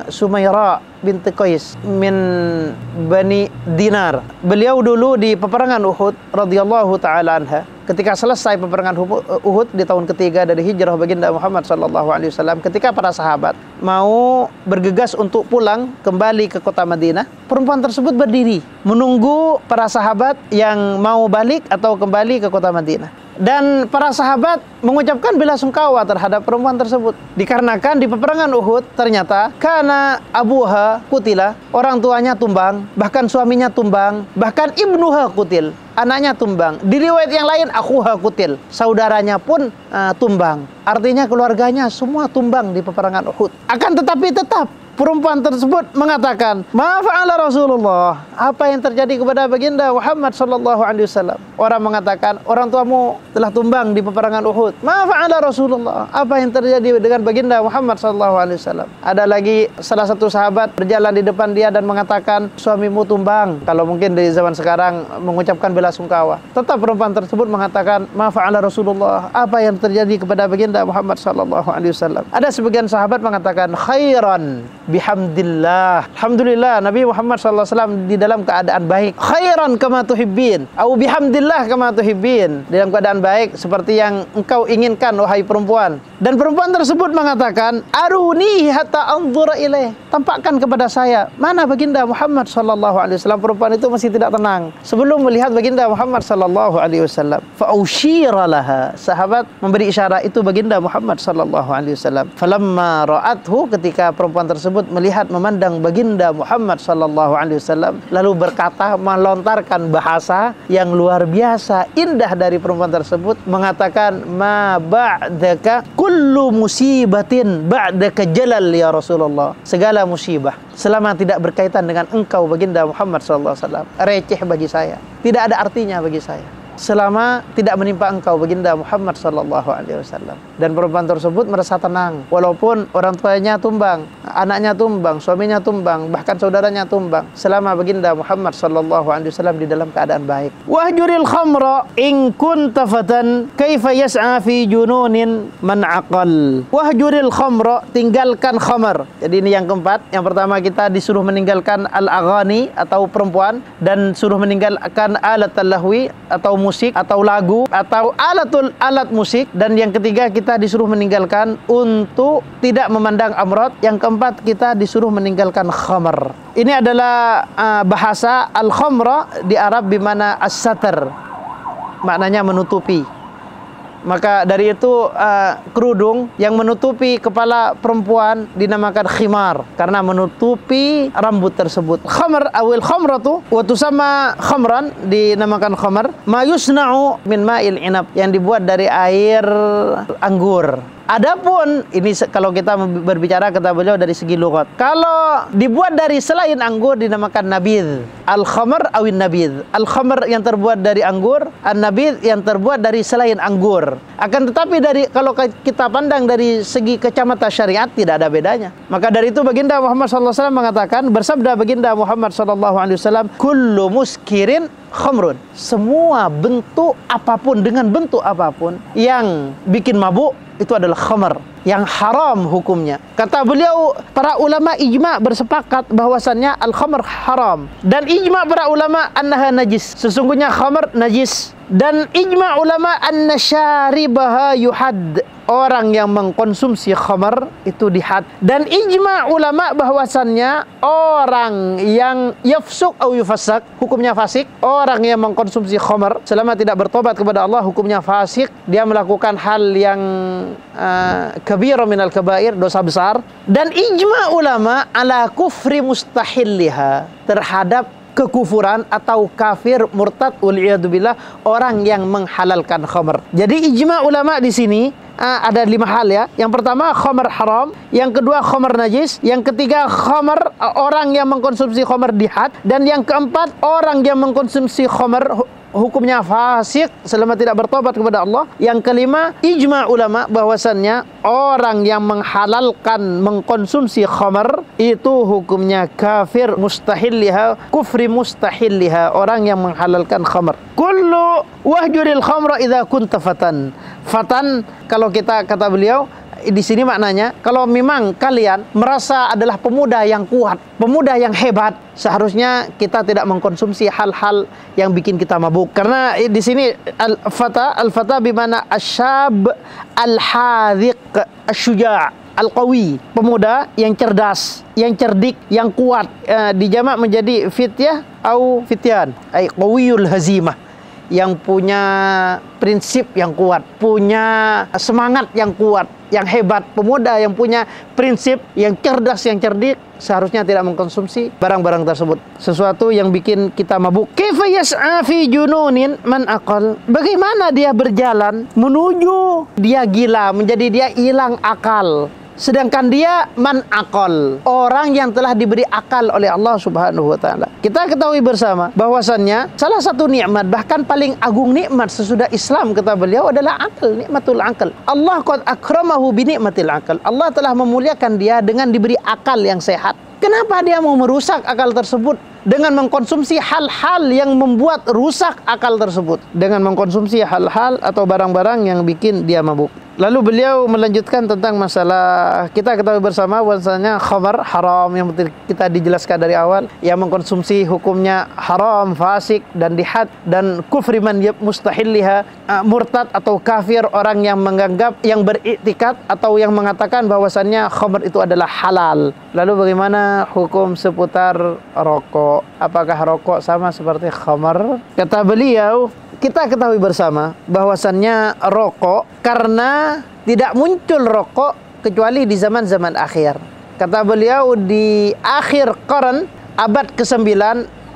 Sumaira binti Qais min Bani Dinar. Beliau dulu di peperangan Uhud radhiyallahu taala anha. Ketika selesai peperangan Uhud di tahun ketiga dari hijrah baginda Muhammad sallallahu alaihi wasallam, ketika para sahabat mau bergegas untuk pulang kembali ke kota Madinah, perempuan tersebut berdiri menunggu para sahabat yang mau balik atau kembali ke kota Madinah. Dan para sahabat mengucapkan belasungkawa terhadap perempuan tersebut, dikarenakan di peperangan Uhud ternyata karena abuha kutila, orang tuanya tumbang, bahkan suaminya tumbang, bahkan ibnuha kutil, anaknya tumbang. Di riwayat yang lain akhuha kutil, saudaranya pun tumbang. Artinya keluarganya semua tumbang di peperangan Uhud. Akan tetapi tetap perempuan tersebut mengatakan, "Ma fa'ala Rasulullah?" Apa yang terjadi kepada baginda Muhammad sallallahu alaihi wasallam? Orang mengatakan, "Orang tuamu telah tumbang di peperangan Uhud." "Ma fa'ala Rasulullah?" Apa yang terjadi dengan baginda Muhammad sallallahu alaihi wasallam? Ada lagi salah satu sahabat berjalan di depan dia dan mengatakan, "Suamimu tumbang." Kalau mungkin dari zaman sekarang mengucapkan belasungkawa. Tetap perempuan tersebut mengatakan, "Ma fa'ala Rasulullah?" Apa yang terjadi kepada baginda Muhammad sallallahu alaihi wasallam? Ada sebagian sahabat mengatakan, "Khairan." bihamdillah. Alhamdulillah Nabi Muhammad SAW di dalam keadaan baik. Khairan kama tuhibbin, au bihamdillah kama tuhibbin, dalam keadaan baik seperti yang engkau inginkan wahai perempuan. Dan perempuan tersebut mengatakan, aruni hatta anzura ilaih, tampakkan kepada saya mana baginda Muhammad SAW. Perempuan itu masih tidak tenang sebelum melihat baginda Muhammad SAW. Fa usyira laha, sahabat memberi isyarat itu baginda Muhammad SAW. Falamma ra'athu, ketika perempuan tersebut melihat memandang baginda Muhammad SAW, lalu berkata, melontarkan bahasa yang luar biasa indah dari perempuan tersebut, mengatakan, ma ba'daka kullu musibatin ba'daka jalal ya Rasulullah. Segala musibah selama tidak berkaitan dengan engkau baginda Muhammad SAW receh bagi saya, tidak ada artinya bagi saya selama tidak menimpa engkau baginda Muhammad SAW. Dan perempuan tersebut merasa tenang walaupun orang tuanya tumbang, anaknya tumbang, suaminya tumbang, bahkan saudaranya tumbang, selama baginda Muhammad SAW di dalam keadaan baik. Wahjuril khamra in kunta fatan kaifa yas'a fi jununin man aqal. Wahjuril khamra, tinggalkan khamar. Jadi ini yang keempat. Yang pertama kita disuruh meninggalkan al-aghani atau perempuan, dan suruh meninggalkan alat lahwi atau musik atau lagu atau alat musik. Dan yang ketiga kita disuruh meninggalkan untuk tidak memandang amrod. Yang keempat kita disuruh meninggalkan khamar. Ini adalah bahasa al-khamra di Arab bimana as-satar, maknanya menutupi. Maka dari itu kerudung yang menutupi kepala perempuan dinamakan khimar karena menutupi rambut tersebut. Khamar awil khamratu wa tusamma khamran, dinamakan khamar ma yusna'u min ma'il inab, yang dibuat dari air anggur. Adapun ini kalau kita berbicara kata beliau dari segi lughat, kalau dibuat dari selain anggur dinamakan nabidh. Al-khamr awin nabidh. Al-khamr yang terbuat dari anggur, an-nabidh yang terbuat dari selain anggur. Akan tetapi kalau kita pandang dari segi kacamata syariat tidak ada bedanya. Maka dari itu baginda Muhammad SAW mengatakan, bersabda baginda Muhammad SAW, kullu muskirin khamrun. Semua bentuk apapun dengan bentuk apapun yang bikin mabuk itu adalah khamar yang haram hukumnya. Kata beliau, para ulama ijma bersepakat bahwasannya al-khamar haram, dan ijma para ulama annaha najis, sesungguhnya khamar najis. Dan ijma ulama anna syaribaha yuhad, orang yang mengkonsumsi khamar itu dihad. Dan ijma ulama bahwasannya orang yang yafsuk atau yufassak, hukumnya fasik. Orang yang mengkonsumsi khamar selama tidak bertobat kepada Allah hukumnya fasik, dia melakukan hal yang kabira minal kabair, dosa besar. Dan ijma ulama ala kufri mustahilliha, terhadap kekufuran atau kafir murtad waliyadzubillah, orang yang menghalalkan khamar. Jadi ijma ulama di sini ada 5 hal ya. Yang pertama khamar haram, yang kedua khamar najis, yang ketiga khamar orang yang mengkonsumsi khamar dihad, dan yang keempat orang yang mengkonsumsi khamar hukumnya fasik selama tidak bertobat kepada Allah. Yang kelima, ijma ulama bahwasannya orang yang menghalalkan mengkonsumsi khamar itu hukumnya kafir mustahilliha, kufri mustahilliha, orang yang menghalalkan khamar. Kullu wahjuril khamra idza kunta fatan. Fatan kalau kita kata beliau di sini maknanya, kalau memang kalian merasa adalah pemuda yang kuat, pemuda yang hebat, seharusnya kita tidak mengkonsumsi hal-hal yang bikin kita mabuk. Karena di sini al-fata bimana asyab al-hadhiq asyuja' al-qawi, pemuda yang cerdas, yang cerdik, yang kuat. Dijamak menjadi fityah atau fityan, ay qawiyul hazimah, yang punya prinsip yang kuat, punya semangat yang kuat, yang hebat. Pemuda yang punya prinsip, yang cerdas, yang cerdik, seharusnya tidak mengkonsumsi barang-barang tersebut, sesuatu yang bikin kita mabuk. Kaifa yas'a fi jununin man aqal, bagaimana dia berjalan menuju dia gila, menjadi dia hilang akal, sedangkan dia man aqal, orang yang telah diberi akal oleh Allah Subhanahu wa taala. Kita ketahui bersama bahwasannya salah satu nikmat, bahkan paling agung nikmat sesudah Islam kata beliau adalah akal, nikmatul akal. Allah qad akramahu bi nikmatil akal. Allah telah memuliakan dia dengan diberi akal yang sehat. Kenapa dia mau merusak akal tersebut dengan mengkonsumsi hal-hal yang membuat rusak akal tersebut, dengan mengkonsumsi hal-hal atau barang-barang yang bikin dia mabuk. Lalu beliau melanjutkan tentang masalah, kita ketahui bersama bahwasanya khamar haram, yang kita dijelaskan dari awal, yang mengkonsumsi hukumnya haram, fasik dan dihad, dan kufri man mustahilliha, murtad atau kafir orang yang menganggap, yang beriktikad atau yang mengatakan bahwasannya khamar itu adalah halal. Lalu bagaimana hukum seputar rokok? Apakah rokok sama seperti khamar? Kata beliau, kita ketahui bersama bahwasannya rokok, karena tidak muncul rokok kecuali di zaman-zaman akhir. Kata beliau, di akhir qarn, abad ke-9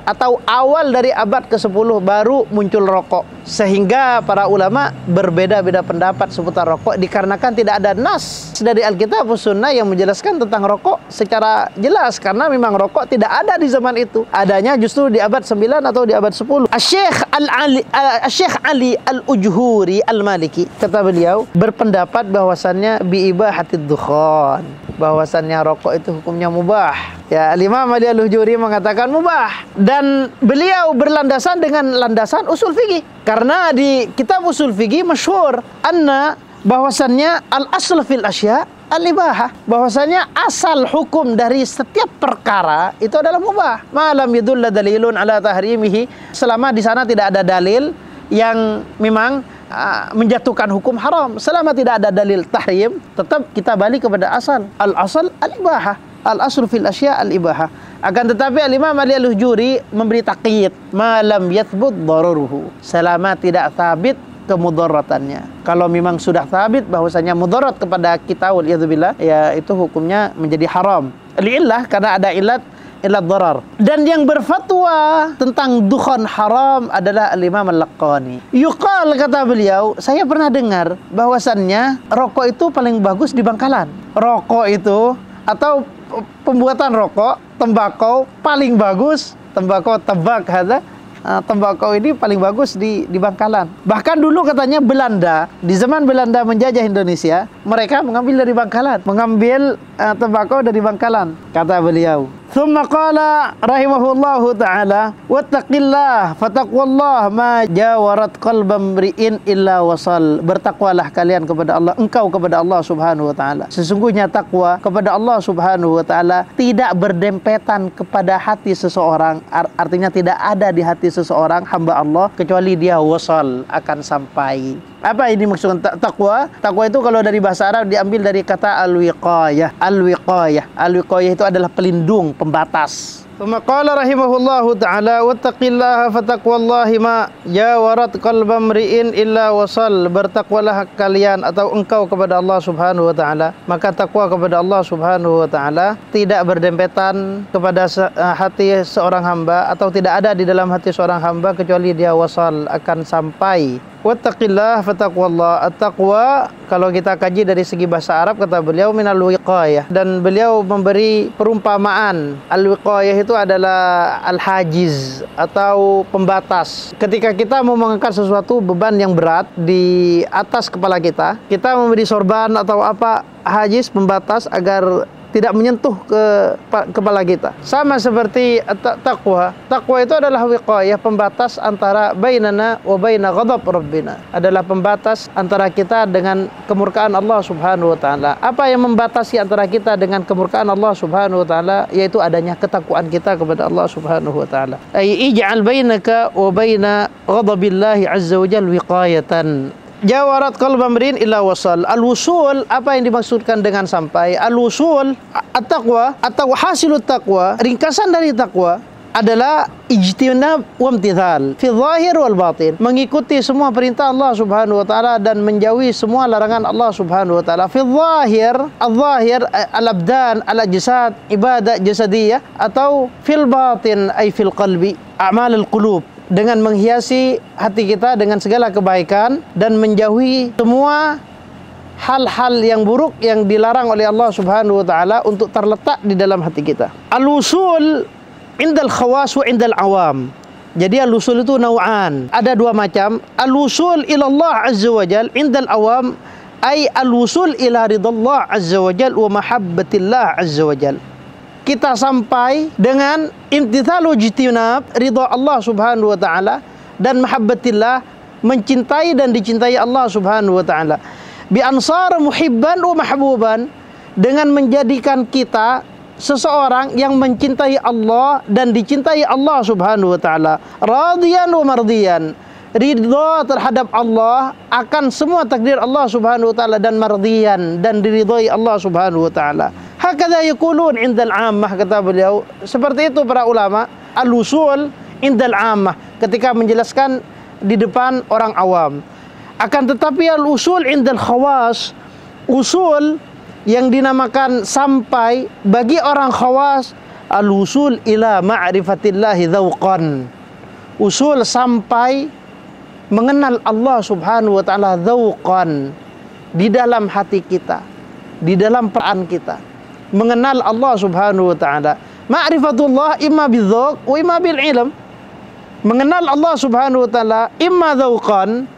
atau awal dari abad ke-10 baru muncul rokok. Sehingga para ulama berbeda-beda pendapat seputar rokok, dikarenakan tidak ada nas dari Alkitab dan Sunnah yang menjelaskan tentang rokok secara jelas, karena memang rokok tidak ada di zaman itu. Adanya justru di abad 9 atau di abad 10. Syekh Ali Al-Ujhuri Al-Maliki, kata beliau, berpendapat bahwasannya biibahatid dukhan, bahwasannya rokok itu hukumnya mubah. Ya, Imam Ali Al-Ujhuri mengatakan mubah, dan beliau berlandasan dengan landasan usul fikih. Karena di kitab usul fikih masyhur bahwasannya al-asl fil asya al-ibahah, bahwasannya asal hukum dari setiap perkara itu adalah mubah. Malam yadulla dalilun ala tahrimihi, selama di sana tidak ada dalil yang memang menjatuhkan hukum haram. Selama tidak ada dalil tahrim, tetap kita balik kepada asal. Al-asal al-ibahah, al-asl fil asya al-ibahah. Akan tetapi Imam Ali Al-Ujhuri memberi takyid, malam yathbut dararuhu, selama tidak sabit kemudarratannya. Kalau memang sudah sabit bahwasanya mudarat kepada kita, waliyadzubillah, ya itu hukumnya menjadi haram. Li'illah, karena ada ilat darar. Dan yang berfatwa tentang dukhan haram adalah Al-Imam Al-Laqani. Yuqal, kata beliau, saya pernah dengar bahwasannya rokok itu paling bagus di Bangkalan. Rokok itu atau pembuatan rokok, tembakau paling bagus, tembakau tabak hadza, tembakau ini paling bagus di Bangkalan. Bahkan dulu katanya Belanda, di zaman Belanda menjajah Indonesia, mereka mengambil dari Bangkalan, mengambil tembakau dari Bangkalan, kata beliau. Thumma qala rahimahullahu ta'ala, wattaqillah fataqwallah ma jawarat qalbam mri'in illa wasal. Bertakwalah kalian kepada Allah, engkau kepada Allah subhanahu wa ta'ala. Sesungguhnya takwa kepada Allah subhanahu wa ta'ala tidak berdempetan kepada hati seseorang. Artinya tidak ada di hati seseorang hamba Allah kecuali dia wasal, akan sampai. Apa ini maksudnya takwa? Takwa itu kalau dari bahasa Arab diambil dari kata al-wiqayah. Al-wiqayah. Al-wiqayah itu adalah pelindung, pembatas. Qala rahimahullahu ta'ala, wattaqillaha fataqwallahi ma jawarat qalba mri'in illa wasal. Bertakwalah kalian atau engkau kepada Allah subhanahu wa ta'ala, maka takwa kepada Allah subhanahu wa ta'ala tidak berdempetan kepada hati seorang hamba, atau tidak ada di dalam hati seorang hamba kecuali dia wasal, akan sampai. Wattaqillah fataqwallah. At-taqwa kalau kita kaji dari segi bahasa Arab, kata beliau, minal wiqayah, dan beliau memberi perumpamaan. Al-wiqayah itu adalah al-hajiz atau pembatas. Ketika kita mau mengangkat sesuatu beban yang berat di atas kepala kita, kita memberi sorban atau apa, hajiz, pembatas agar tidak menyentuh ke kepala kita. Sama seperti takwa. Takwa itu adalah wiqayah, pembatas antara bainana wa baina ghadab rabbina. Adalah pembatas antara kita dengan kemurkaan Allah subhanahu wa ta'ala. Apa yang membatasi antara kita dengan kemurkaan Allah subhanahu wa ta'ala? Yaitu adanya ketakwaan kita kepada Allah subhanahu wa ta'ala. Ay ij'al bainaka wa baina ghadabillahi azza wa jalla wiqayatan. Jawarat qalba mri'in illa wasal. Al-wusul, apa yang dimaksudkan dengan sampai? Al-wusul, at-taqwa atau hasilut taqwa, ringkasan dari takwa adalah ijtinab wa imtithal fi zahir wal batin, mengikuti semua perintah Allah subhanahu wa ta'ala dan menjauhi semua larangan Allah subhanahu wa ta'ala. Fi zahir, al-zahir, al-abdan, al-ajsad, ibadah jasadiyah, atau fil batin ay fil qalbi, a'mal al-qulub, dengan menghiasi hati kita dengan segala kebaikan dan menjauhi semua hal-hal yang buruk yang dilarang oleh Allah subhanahu wa ta'ala untuk terletak di dalam hati kita. Al-wusul indal khawas wa indal awam. Jadi al-wusul itu nau'an, ada dua macam. Al-wusul ilallah azza wa jal indal awam, ay al-wusul ila ridallah azza wa jal wa mahabbatillah azza wa jal. kita sampai dengan imtithalu jitinab, ridha Allah subhanahu wa ta'ala, dan mahabbatillah, mencintai dan dicintai Allah subhanahu wa ta'ala. Bi ansar muhibban wa mahbuban, dengan menjadikan kita seseorang yang mencintai Allah dan dicintai Allah subhanahu wa ta'ala. Radiyan wa mardiyan, ridha terhadap Allah akan semua takdir Allah subhanahu wa ta'ala, dan mardiyan, dan diridhai Allah subhanahu wa ta'ala. Hakadha yaqulun indal ammah, kata beliau. Seperti itu para ulama, al-usul indal ammah, ketika menjelaskan di depan orang awam. Akan tetapi al-usul indal khawas, usul yang dinamakan sampai bagi orang khawas, al-usul ila ma'rifatillahi dzauqan, usul sampai mengenal Allah subhanahu wa ta'ala dzauqan, di dalam hati kita, di dalam perasaan kita, mengenal Allah subhanahu wa ta'ala. Ma'rifatullah imma bidzauq wa imma bil ilm. Mengenal Allah subhanahu wa ta'ala imma dzauqan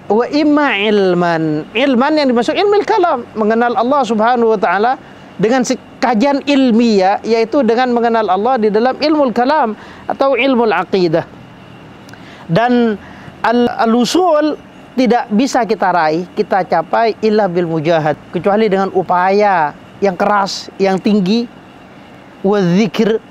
wa imma ilman. Ilman yang dimaksud ilmu kalam, mengenal Allah subhanahu wa ta'ala dengan kajian ilmiah, yaitu dengan mengenal Allah di dalam ilmu kalam atau ilmu aqidah. Dan al-usul tidak bisa kita raih, kita capai illa bil mujahad, kecuali dengan upaya yang keras, yang tinggi. Wa dzikr,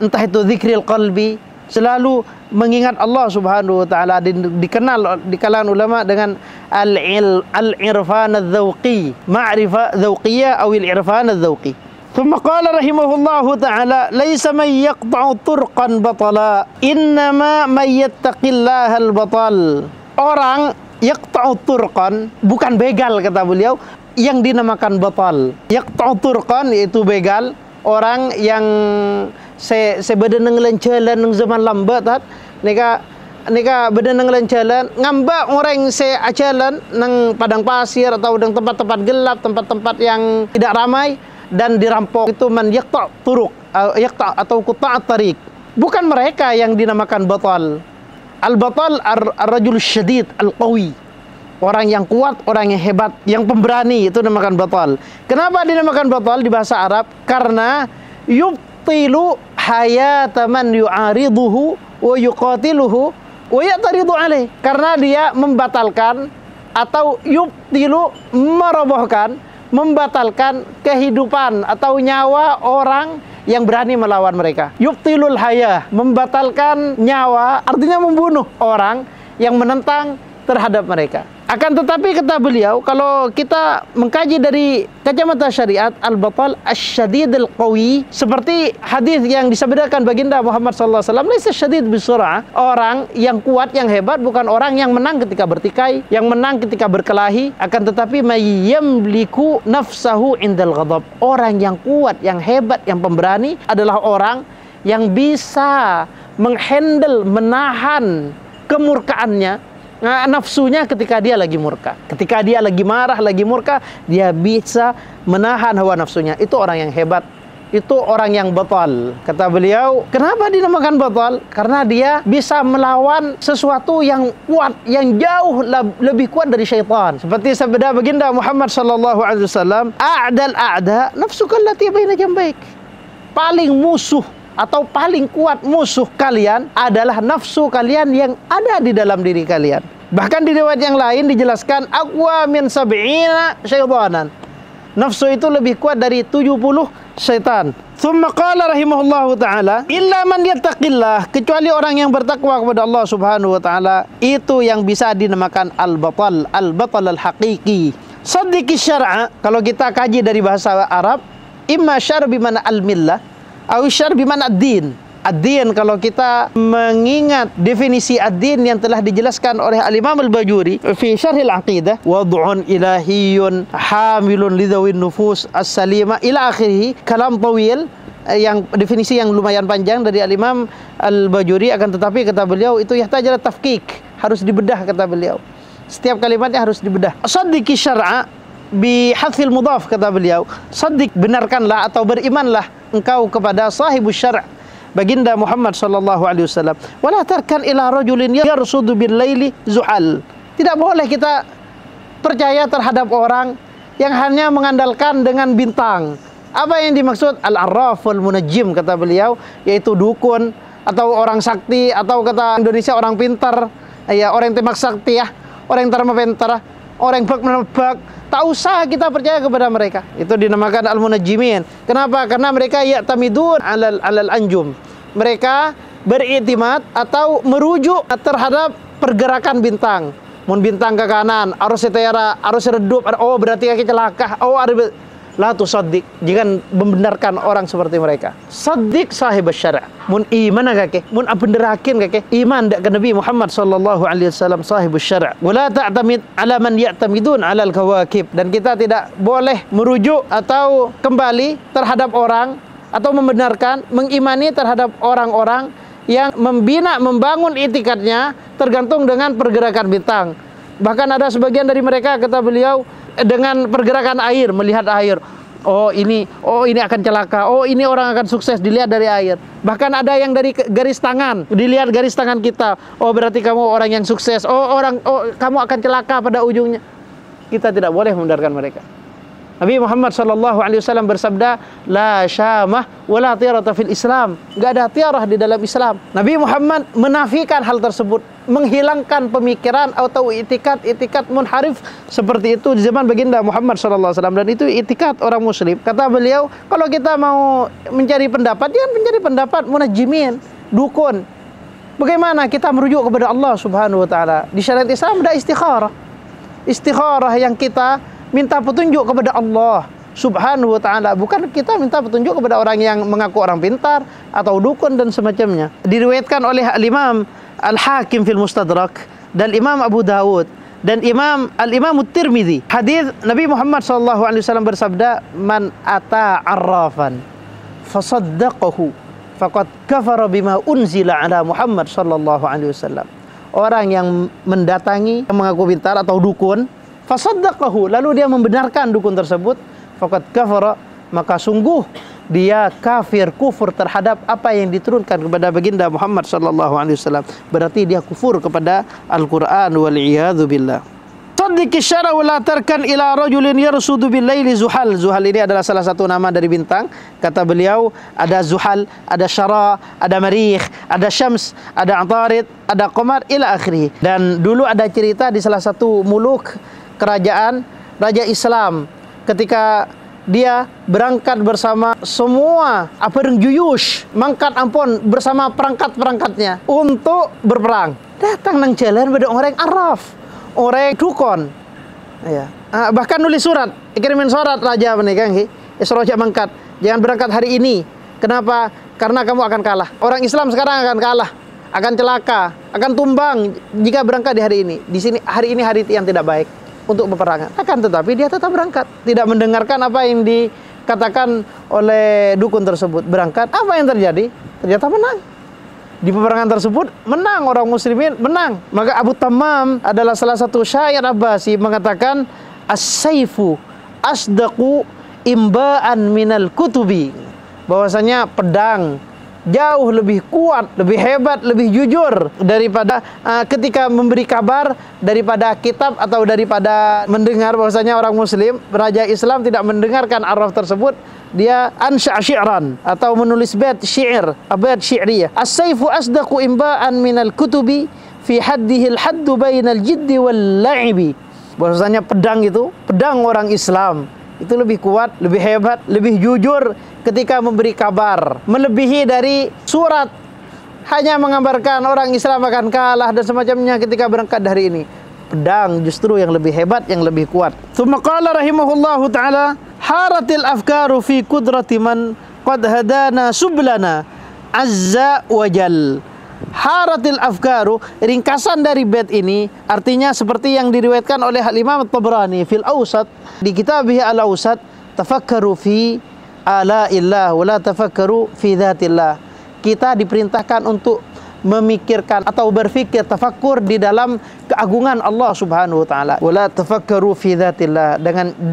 entah itu dzikril qalbi, selalu mengingat Allah subhanahu wa ta'ala, dikenal di kalangan ulama dengan al-irfan al-dzauqi, ma'rifah dzauqiyah atau al-irfan al-dzauqi. ثم قال رحمه الله تعالى ليس من يقطع طرقا بطلا إنما من يتق الله البطل. Orang yaqta'u turqan, bukan begal, kata beliau, yang dinamakan batal. Yaqta'u turqan yaitu begal, orang yang sebeda nang jalan nang zaman lambat, nika beda nang jalan ngambak orang jalan nang padang pasir atau nang tempat-tempat gelap, tempat-tempat yang tidak ramai, dan dirampok. Itu man yaqta' turuq, yaqta' atau quta'at tariq. Bukan mereka yang dinamakan batal. Al-batal ar-rajul syadid al-qawi, orang yang kuat, orang yang hebat, yang pemberani, itu dinamakan batal. Kenapa dinamakan batal di bahasa Arab? Karena yubtilu hayata man yu'ariduhu wa yuqatiluhu wa ya'taridu alaih. Karena dia membatalkan atau yubtilu, merobohkan, membatalkan kehidupan atau nyawa orang yang berani melawan mereka. Yubtilul hayah, membatalkan nyawa, artinya membunuh orang yang menentang terhadap mereka. Akan tetapi kata beliau, kalau kita mengkaji dari kacamata syariat, al-batal asy-syadid al-qawi, seperti hadis yang disabdakan baginda Muhammad sallallahu alaihi wasallam, laisa syadid bisur'ah, orang yang kuat, yang hebat bukan orang yang menang ketika bertikai, yang menang ketika berkelahi, akan tetapi mayyamliku nafsahu indal ghadab. Orang yang kuat, yang hebat, yang pemberani adalah orang yang bisa menghandle, menahan kemurkaannya, nafsunya ketika dia lagi murka. Ketika dia lagi marah, lagi murka, dia bisa menahan hawa nafsunya. Itu orang yang hebat. Itu orang yang batal. Kata beliau, kenapa dinamakan batal? Karena dia bisa melawan sesuatu yang kuat, yang jauh lebih kuat dari syaitan. Seperti sabda baginda Muhammad sallallahu alaihi wasallam, a'dal a'da nafsuka allati baina jambaik. Paling musuh atau paling kuat musuh kalian adalah nafsu kalian yang ada di dalam diri kalian. Bahkan di riwayat yang lain dijelaskan aqwa min sab'ina syaitanan. Nafsu itu lebih kuat dari 70 syaitan. Tsumma qala rahimahullahu taala illa man yattaqillah, kecuali orang yang bertakwa kepada Allah subhanahu wa taala, itu yang bisa dinamakan al-batal, al-batal al-haqiqi. Saddiqi syar'a, kalau kita kaji dari bahasa Arab, imma syar' bi mana al-millah atau syar' bi mana ad-din. Ad-din, kalau kita mengingat definisi ad-din yang telah dijelaskan oleh Al-Imam Al-Bajuri fi Syarh Al-Aqidah, wad'un ilahiyyun hamilun lidawin nufus as-salima ila akhirih, kalam tawil, yang definisi yang lumayan panjang dari Al-Imam Al-Bajuri. Akan tetapi kata beliau itu yahtaj ila tafkik, harus dibedah, kata beliau. Setiap kalimatnya harus dibedah. Saddiqi syar'a bi hadfil mudhaf, kata beliau. Saddiq, benarkanlah atau berimanlah engkau kepada sahibus syar', baginda Muhammad sallallahu alaihi wasallam. Wala tarkan ila rajulin yarsudu bil laili zuhal. Tidak boleh kita percaya terhadap orang yang hanya mengandalkan dengan bintang Apa yang dimaksud al-arraf wal munajjim, kata beliau, yaitu dukun atau orang sakti, atau kata Indonesia orang pintar, ya orang yang temak sakti ya, orang yang terma pintar, orang yang bak. Tak usah kita percaya kepada mereka. Itu dinamakan al-munajjimin. Kenapa? Karena mereka ya'tamidun alal anjum. Mereka beriktimat atau merujuk terhadap pergerakan bintang. Mun bintang ke kanan, arus setera, arus redup, oh berarti kaki celaka. Oh ada la tusaddiq. Jangan membenarkan orang seperti mereka. Saddiq sahib syara'. Mun iman kake, mun abenderakin kake, iman dak ke Nabi Muhammad sallallahu alaihi wasallam sahib syara'. Wala ta'tamid ala man ya'tamidun 'ala al-kawakib. Dan kita tidak boleh merujuk atau kembali terhadap orang atau membenarkan, mengimani terhadap orang-orang yang membina, membangun itikadnya tergantung dengan pergerakan bintang. Bahkan ada sebagian dari mereka, kata beliau, dengan pergerakan air, melihat air. Oh ini akan celaka. Oh ini orang akan sukses, dilihat dari air. Bahkan ada yang dari garis tangan, dilihat garis tangan kita. Oh berarti kamu orang yang sukses. Oh kamu akan celaka pada ujungnya. Kita tidak boleh membenarkan mereka. Nabi Muhammad SAW bersabda, la syamah wala tiarata fil Islam. Enggak ada tiarah di dalam Islam. Nabi Muhammad menafikan hal tersebut, menghilangkan pemikiran atau itikat munharif seperti itu di zaman baginda Muhammad SAW, dan itu itikat orang muslim. Kata beliau, kalau kita mau mencari pendapat, jangan mencari pendapat munajjimin, dukun. Bagaimana kita merujuk kepada Allah Subhanahu wa taala? Di syariat Islam ada istikharah. Istikharah yang kita minta petunjuk kepada Allah Subhanahu wa ta'ala, bukan kita minta petunjuk kepada orang yang mengaku orang pintar atau dukun dan semacamnya. Diriwayatkan oleh Al-Imam Al-Hakim fil Mustadrak dan Imam Abu Dawud dan Al-Imam At-Tirmidzi, hadis Nabi Muhammad SAW bersabda, man ata arrafan fasaddaqahu faqad kafara bima unzila ala Muhammad SAW. Orang yang mendatangi, yang mengaku pintar atau dukun, fasaddaqahu, lalu dia membenarkan dukun tersebut, faqad kafara, maka sungguh dia kufur terhadap apa yang diturunkan kepada baginda Muhammad SAW. Berarti dia kufur kepada Al-Quran, wal iyadzu billah. Saddiqi syara wa la tarkan ila rajulin yarsudu bil laili zuhal. Zuhal ini adalah salah satu nama dari bintang. Kata beliau, ada zuhal, ada syara, ada marikh, ada syams, ada atarid, ada qamar ila akhirih. Dan dulu ada cerita di salah satu muluk kerajaan Raja Islam, ketika dia berangkat bersama semua juyush, mangkat ampun, bersama perangkat-perangkatnya untuk berperang. Datang nang jalan pada orang Araf, orang dukun. Ya. Bahkan nulis surat, kirimin surat raja menikah, Isroja mangkat, jangan berangkat hari ini. Kenapa? Karena kamu akan kalah. Orang Islam sekarang akan kalah, akan celaka, akan tumbang jika berangkat di hari ini. Di sini hari ini hari yang tidak baik untuk peperangan. Akan tetapi dia tetap berangkat, tidak mendengarkan apa yang dikatakan oleh dukun tersebut. Berangkat, apa yang terjadi? Ternyata menang. Di peperangan tersebut menang, orang muslimin menang. Maka Abu Tammam adalah salah satu syair Abbasi mengatakan, as-saifu asdaqu imba'an minal kutubi, bahwasanya pedang jauh lebih kuat, lebih hebat, lebih jujur daripada ketika memberi kabar daripada kitab atau daripada mendengar. Bahwasanya orang muslim, raja Islam tidak mendengarkan arraf tersebut, dia ansya' syi'ran atau menulis bait syair, abad syi'riyah. As-saifu asdaqu imba'an minal kutubi fi haddihil haddu bainal jiddi wal la'ibi. Bahwasanya pedang itu, pedang orang Islam itu lebih kuat, lebih hebat, lebih jujur ketika memberi kabar, melebihi dari surat hanya mengabarkan orang Islam akan kalah dan semacamnya. Ketika berangkat dari ini, pedang justru yang lebih hebat, yang lebih kuat. Tsumma qala rahimahullahu ta'ala, haratil afkaru fi qudrati man qad hadana sublana azza wa jal. Haratil afkaru, ringkasan dari bait ini artinya seperti yang diriwayatkan oleh Al-Imam At-Tabrani fil Awsat, di kitabih Al-Awsat, tafakkaru fi ala'illah wa la tafakkaru fi dzatillah. Kita diperintahkan untuk memikirkan atau berfikir, tafakkur di dalam keagungan Allah Subhanahu wa taala. Wa la tafakkaru fi dzatillah,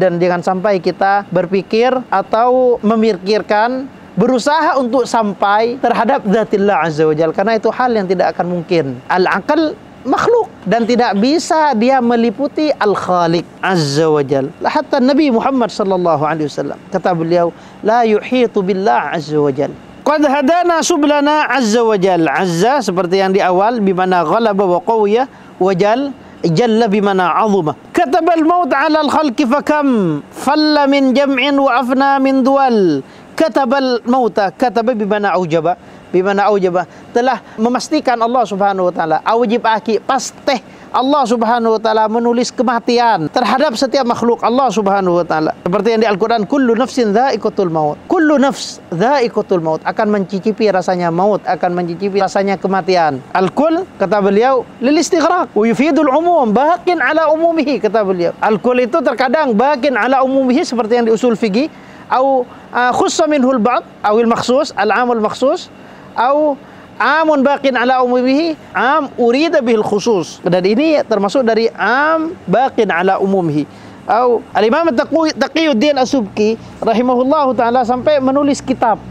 dan jangan sampai kita berpikir atau memikirkan, berusaha untuk sampai terhadap Zatillah Azza wa Jalla, karena itu hal yang tidak akan mungkin. Al-aqal makhluk dan tidak bisa dia meliputi Al-Khaliq Azza wa Jal. Hatta Nabi Muhammad sallallahu alaihi wasallam kata beliau, la yuhitu billah Azza wa Jal. Qad hadana sublana Azza wa Jal. Azza seperti yang di awal bimana ghalaba wa qawiya, wa Jal jalla bimana azuma. Katabal maut 'ala al-khalqi fakam falla min jam'in wa afna min dual. Katabal mauta, kataba bimana aujaba, bimana aujaba, telah memastikan Allah Subhanahu wa taala, aujib aki, pasti Allah Subhanahu wa taala menulis kematian terhadap setiap makhluk Allah Subhanahu wa taala. Seperti yang di Al-Qur'an, kullu nafsin dha'iqatul maut. Kullu nafs dha'iqatul maut, akan mencicipi rasanya maut, akan mencicipi rasanya kematian. Al-kull kata beliau lil istighraq wa yufidul umum, baqin ala umumihi kata beliau. Al-kull itu terkadang baqin ala umumihi seperti yang di usul fikih, au khussa minhul ba'd, awil makhsus, al-amul makhsus, au amun baqin ala umumihi, am urida bihil khusus. Dan ini termasuk dari am baqin ala umumihi. Au al-Imam Taqiyuddin As-Subki rahimahullahu taala sampai menulis kitab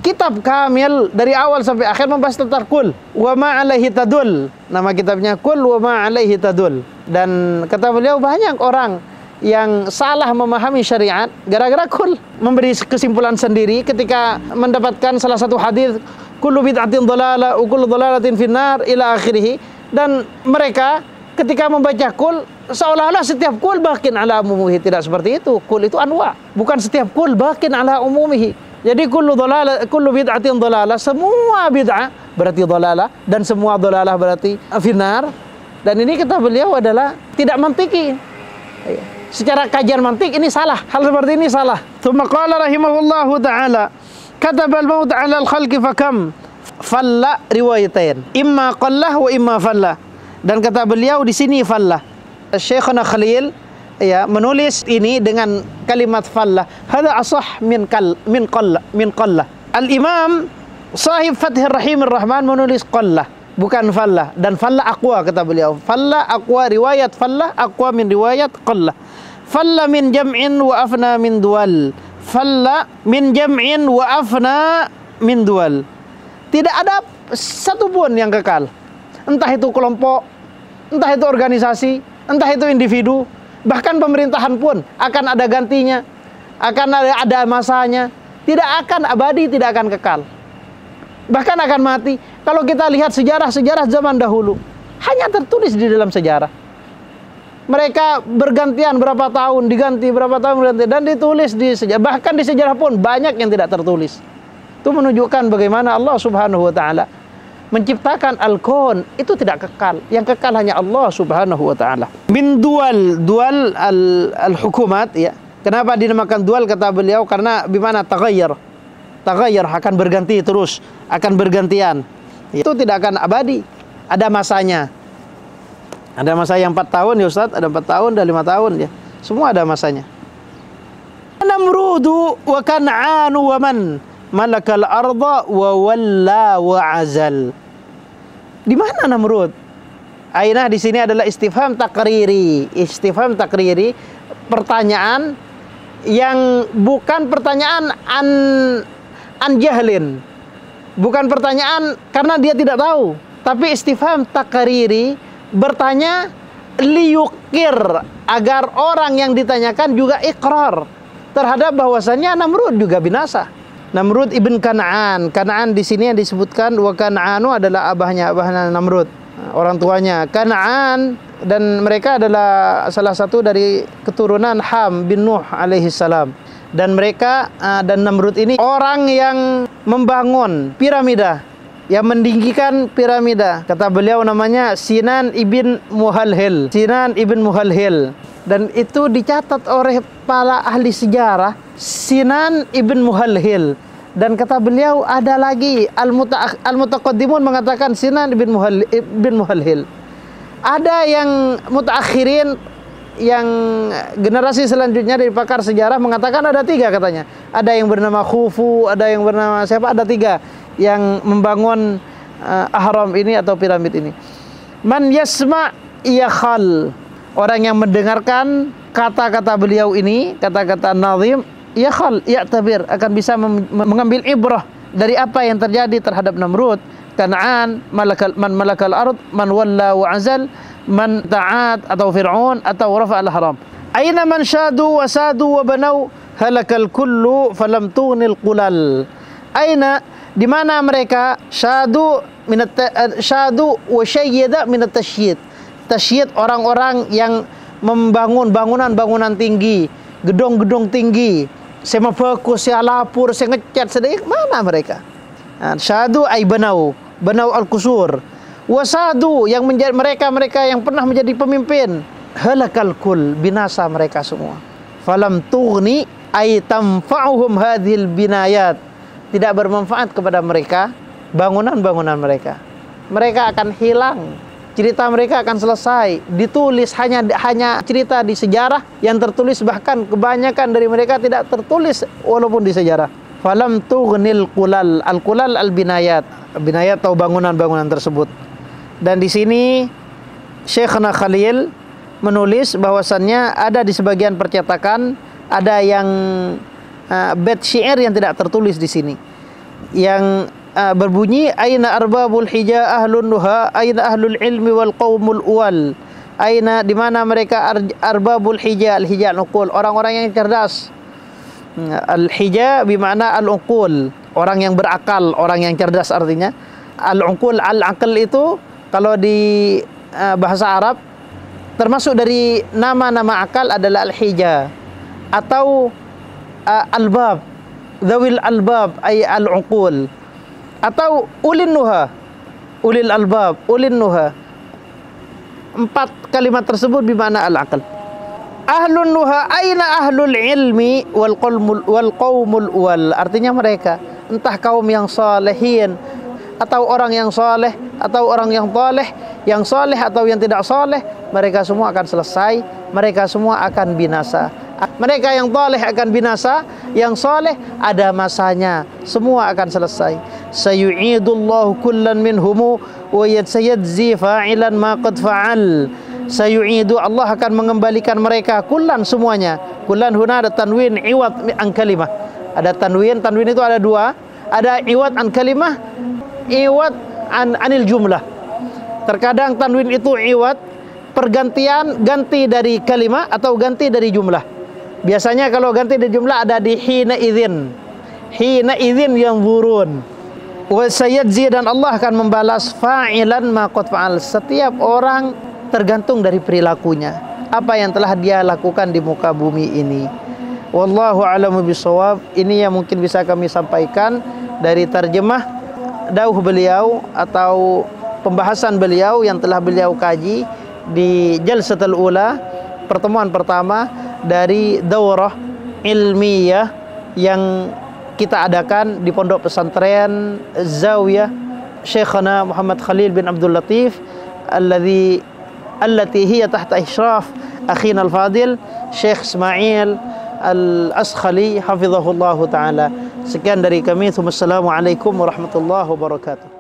kamil dari awal sampai akhir membahas tentang kul wa ma alaihi tadul. Nama kitabnya kul wa ma alaihi tadul. Dan kata beliau banyak orang yang salah memahami syariat gara-gara kul, memberi kesimpulan sendiri ketika mendapatkan salah satu hadis kullu bid'atin dhalalah wa kullu dhalalatin finnar ila akhirih. Dan mereka ketika membaca kul seolah-olah setiap kul baqin ala umumihi. Tidak seperti itu. Kul itu anwa, bukan setiap kul baqin ala umumihi. Jadi kullu bid'atin dhalalah, semua bid'ah berarti dhalalah, dan semua dhalalah berarti finnar. Dan ini kata beliau adalah tidak mantiki. Secara kajian mantik ini salah, hal seperti ini salah. Tsumma qala rahimahullahu taala, katabal maut 'ala al-khalqi fakam falla riwayatain, imma qallah wa imma falla. Dan kata beliau di sini falla. Syekhuna Khalil menulis ini dengan kalimat falla. Hada asah min qalla. Al-Imam sahib Fathir Rahim Ar-Rahman menulis qalla, bukan falla. Dan falla aqwa kata beliau. Falla aqwa, riwayat falla aqwa min riwayat qalla. Falla min jam'in wa afna min dual. Falla min jam'in wa afna min dual. Tidak ada satu pun yang kekal. Entah itu kelompok, entah itu organisasi, entah itu individu, bahkan pemerintahan pun akan ada gantinya, akan ada masanya. Tidak akan abadi, tidak akan kekal. Bahkan akan mati. Kalau kita lihat sejarah-sejarah zaman dahulu, hanya tertulis di dalam sejarah. Mereka bergantian berapa tahun, diganti berapa tahun, berganti, dan ditulis di sejarah. Bahkan di sejarah pun banyak yang tidak tertulis. Itu menunjukkan bagaimana Allah Subhanahu wa taala menciptakan al-kaun itu tidak kekal. Yang kekal hanya Allah Subhanahu wa taala. Min dual al-hukumat, ya. Kenapa dinamakan dual kata beliau? Karena bimana taghayyar akan berganti terus, akan bergantian. Itu tidak akan abadi. Ada masanya. Ada masa yang 4 tahun ya Ustaz, ada 4 tahun, ada 5 tahun ya. Semua ada masanya. Namrudu wa Kan'anu wa man malakal arda wa walla wa azal. Di mana Namrud? Aina di sini adalah istifham takriri. Istifham takriri, pertanyaan yang bukan pertanyaan an jahlin. Bukan pertanyaan karena dia tidak tahu, tapi istifham takriri, bertanya liyukir, agar orang yang ditanyakan juga ikrar terhadap bahwasannya Namrud juga binasa. Namrud ibn Kan'an. Kan'an di sini yang disebutkan wa Kan'anu adalah abahnya Namrud, orang tuanya Kan'an, dan mereka adalah salah satu dari keturunan Ham bin Nuh alaihi salam. Dan mereka dan Namrud ini orang yang membangun piramida, yang mendinggikan piramida. Kata beliau namanya Sinan ibn Muhalhil. Sinan ibn Muhalhil. Dan itu dicatat oleh para ahli sejarah, Sinan ibn Muhalhil. Dan kata beliau ada lagi al-mutaqaddimun mengatakan Sinan ibn Muhalhil. Ada yang mutaakhirin, yang generasi selanjutnya dari pakar sejarah mengatakan ada 3 katanya. Ada yang bernama Khufu, ada yang bernama siapa, ada 3 yang membangun ahram ini atau piramid ini. Man yasma' yakhal, orang yang mendengarkan kata-kata beliau ini, kata-kata nazim, yakhal, ya'tabir, akan bisa mengambil ibrah dari apa yang terjadi terhadap Namrud, Kan'an, man malakal ard, man walla wa azal, man ta'at atau Fir'aun atau rafa'al haram. Aina man syadu wa sadu wa banau halakal kullu falam tughnil qulal. Aina, di mana mereka syadu wa syayyada minat tasyyid. Tasyyid orang-orang yang membangun bangunan-bangunan tinggi, gedung-gedung tinggi, saya memfokus, saya lapur, saya ngecat sedikit, mana mereka? Syadu ay banau al-qusur. Wasadu, yang menjadi mereka yang pernah menjadi pemimpin, halakal kul, binasa mereka semua. Falam tughni ay tamfa'uhum hadhil binayat, tidak bermanfaat kepada mereka bangunan-bangunan mereka. Mereka akan hilang, cerita mereka akan selesai, ditulis hanya cerita di sejarah yang tertulis, bahkan kebanyakan dari mereka tidak tertulis walaupun di sejarah. Falam tughnil qulal, al-qulal al-binayat, binayat atau bangunan-bangunan tersebut. Dan di sini Syekhna Khalil menulis bahwasannya ada di sebagian percetakan ada yang bait syair yang tidak tertulis di sini, yang berbunyi aina arbabul hija ahlun nuha aina ahlul ilmi wal qaumul uwal. Aina, di mana mereka arbabul hija, al-hija al-uqul, orang-orang yang cerdas. Al-hija bermakna al-uqul, orang yang berakal, orang yang cerdas artinya. Al-uqul, al-aql itu kalau di bahasa Arab termasuk dari nama-nama akal adalah al-hija atau albab, dzawil albab ay al-uqul, atau ulin nuha, ulil albab, ulin nuha. 4 kalimat tersebut bermakna al-aql. Ahlun nuha aina ahlul ilmi wal qaumul uwal, artinya mereka entah kaum yang salihin atau orang yang saleh atau orang yang saleh atau yang tidak saleh, mereka semua akan selesai, mereka semua akan binasa. Mereka yang saleh akan binasa, yang saleh ada masanya, semua akan selesai. Sayu'idullahu kullan minhum wa sayajzi fa'ilan ma qad fa'al. Sayu'idu, Allah akan mengembalikan mereka, kullan, semuanya. Kullan huna ada tanwin iwad an kalimah. Ada tanwin itu ada 2. Ada iwad an kalimah, iwad anil jumlah. Terkadang tanwin itu iwad, pergantian, ganti dari kalimat atau ganti dari jumlah. Biasanya kalau ganti dari jumlah ada di hina idzin yang burun. Wa sayajzi, dan Allah akan membalas fa'ilan ma qad fa'al, setiap orang tergantung dari perilakunya, apa yang telah dia lakukan di muka bumi ini. Wallahu a'lamu bishawab. Ini yang mungkin bisa kami sampaikan dari terjemah dauh beliau atau pembahasan beliau yang telah beliau kaji di Jalsatul Ula, pertemuan pertama dari daurah ilmiah yang kita adakan di Pondok Pesantren Zawiyah Syekhana Muhammad Khalil bin Abdul Latif allati hiya tahta isyraf akhina al-fadil Syekh Ismail Al-Askhali hafizahullah taala. Sekian dari kami. Wassalamualaikum warahmatullahi wabarakatuh.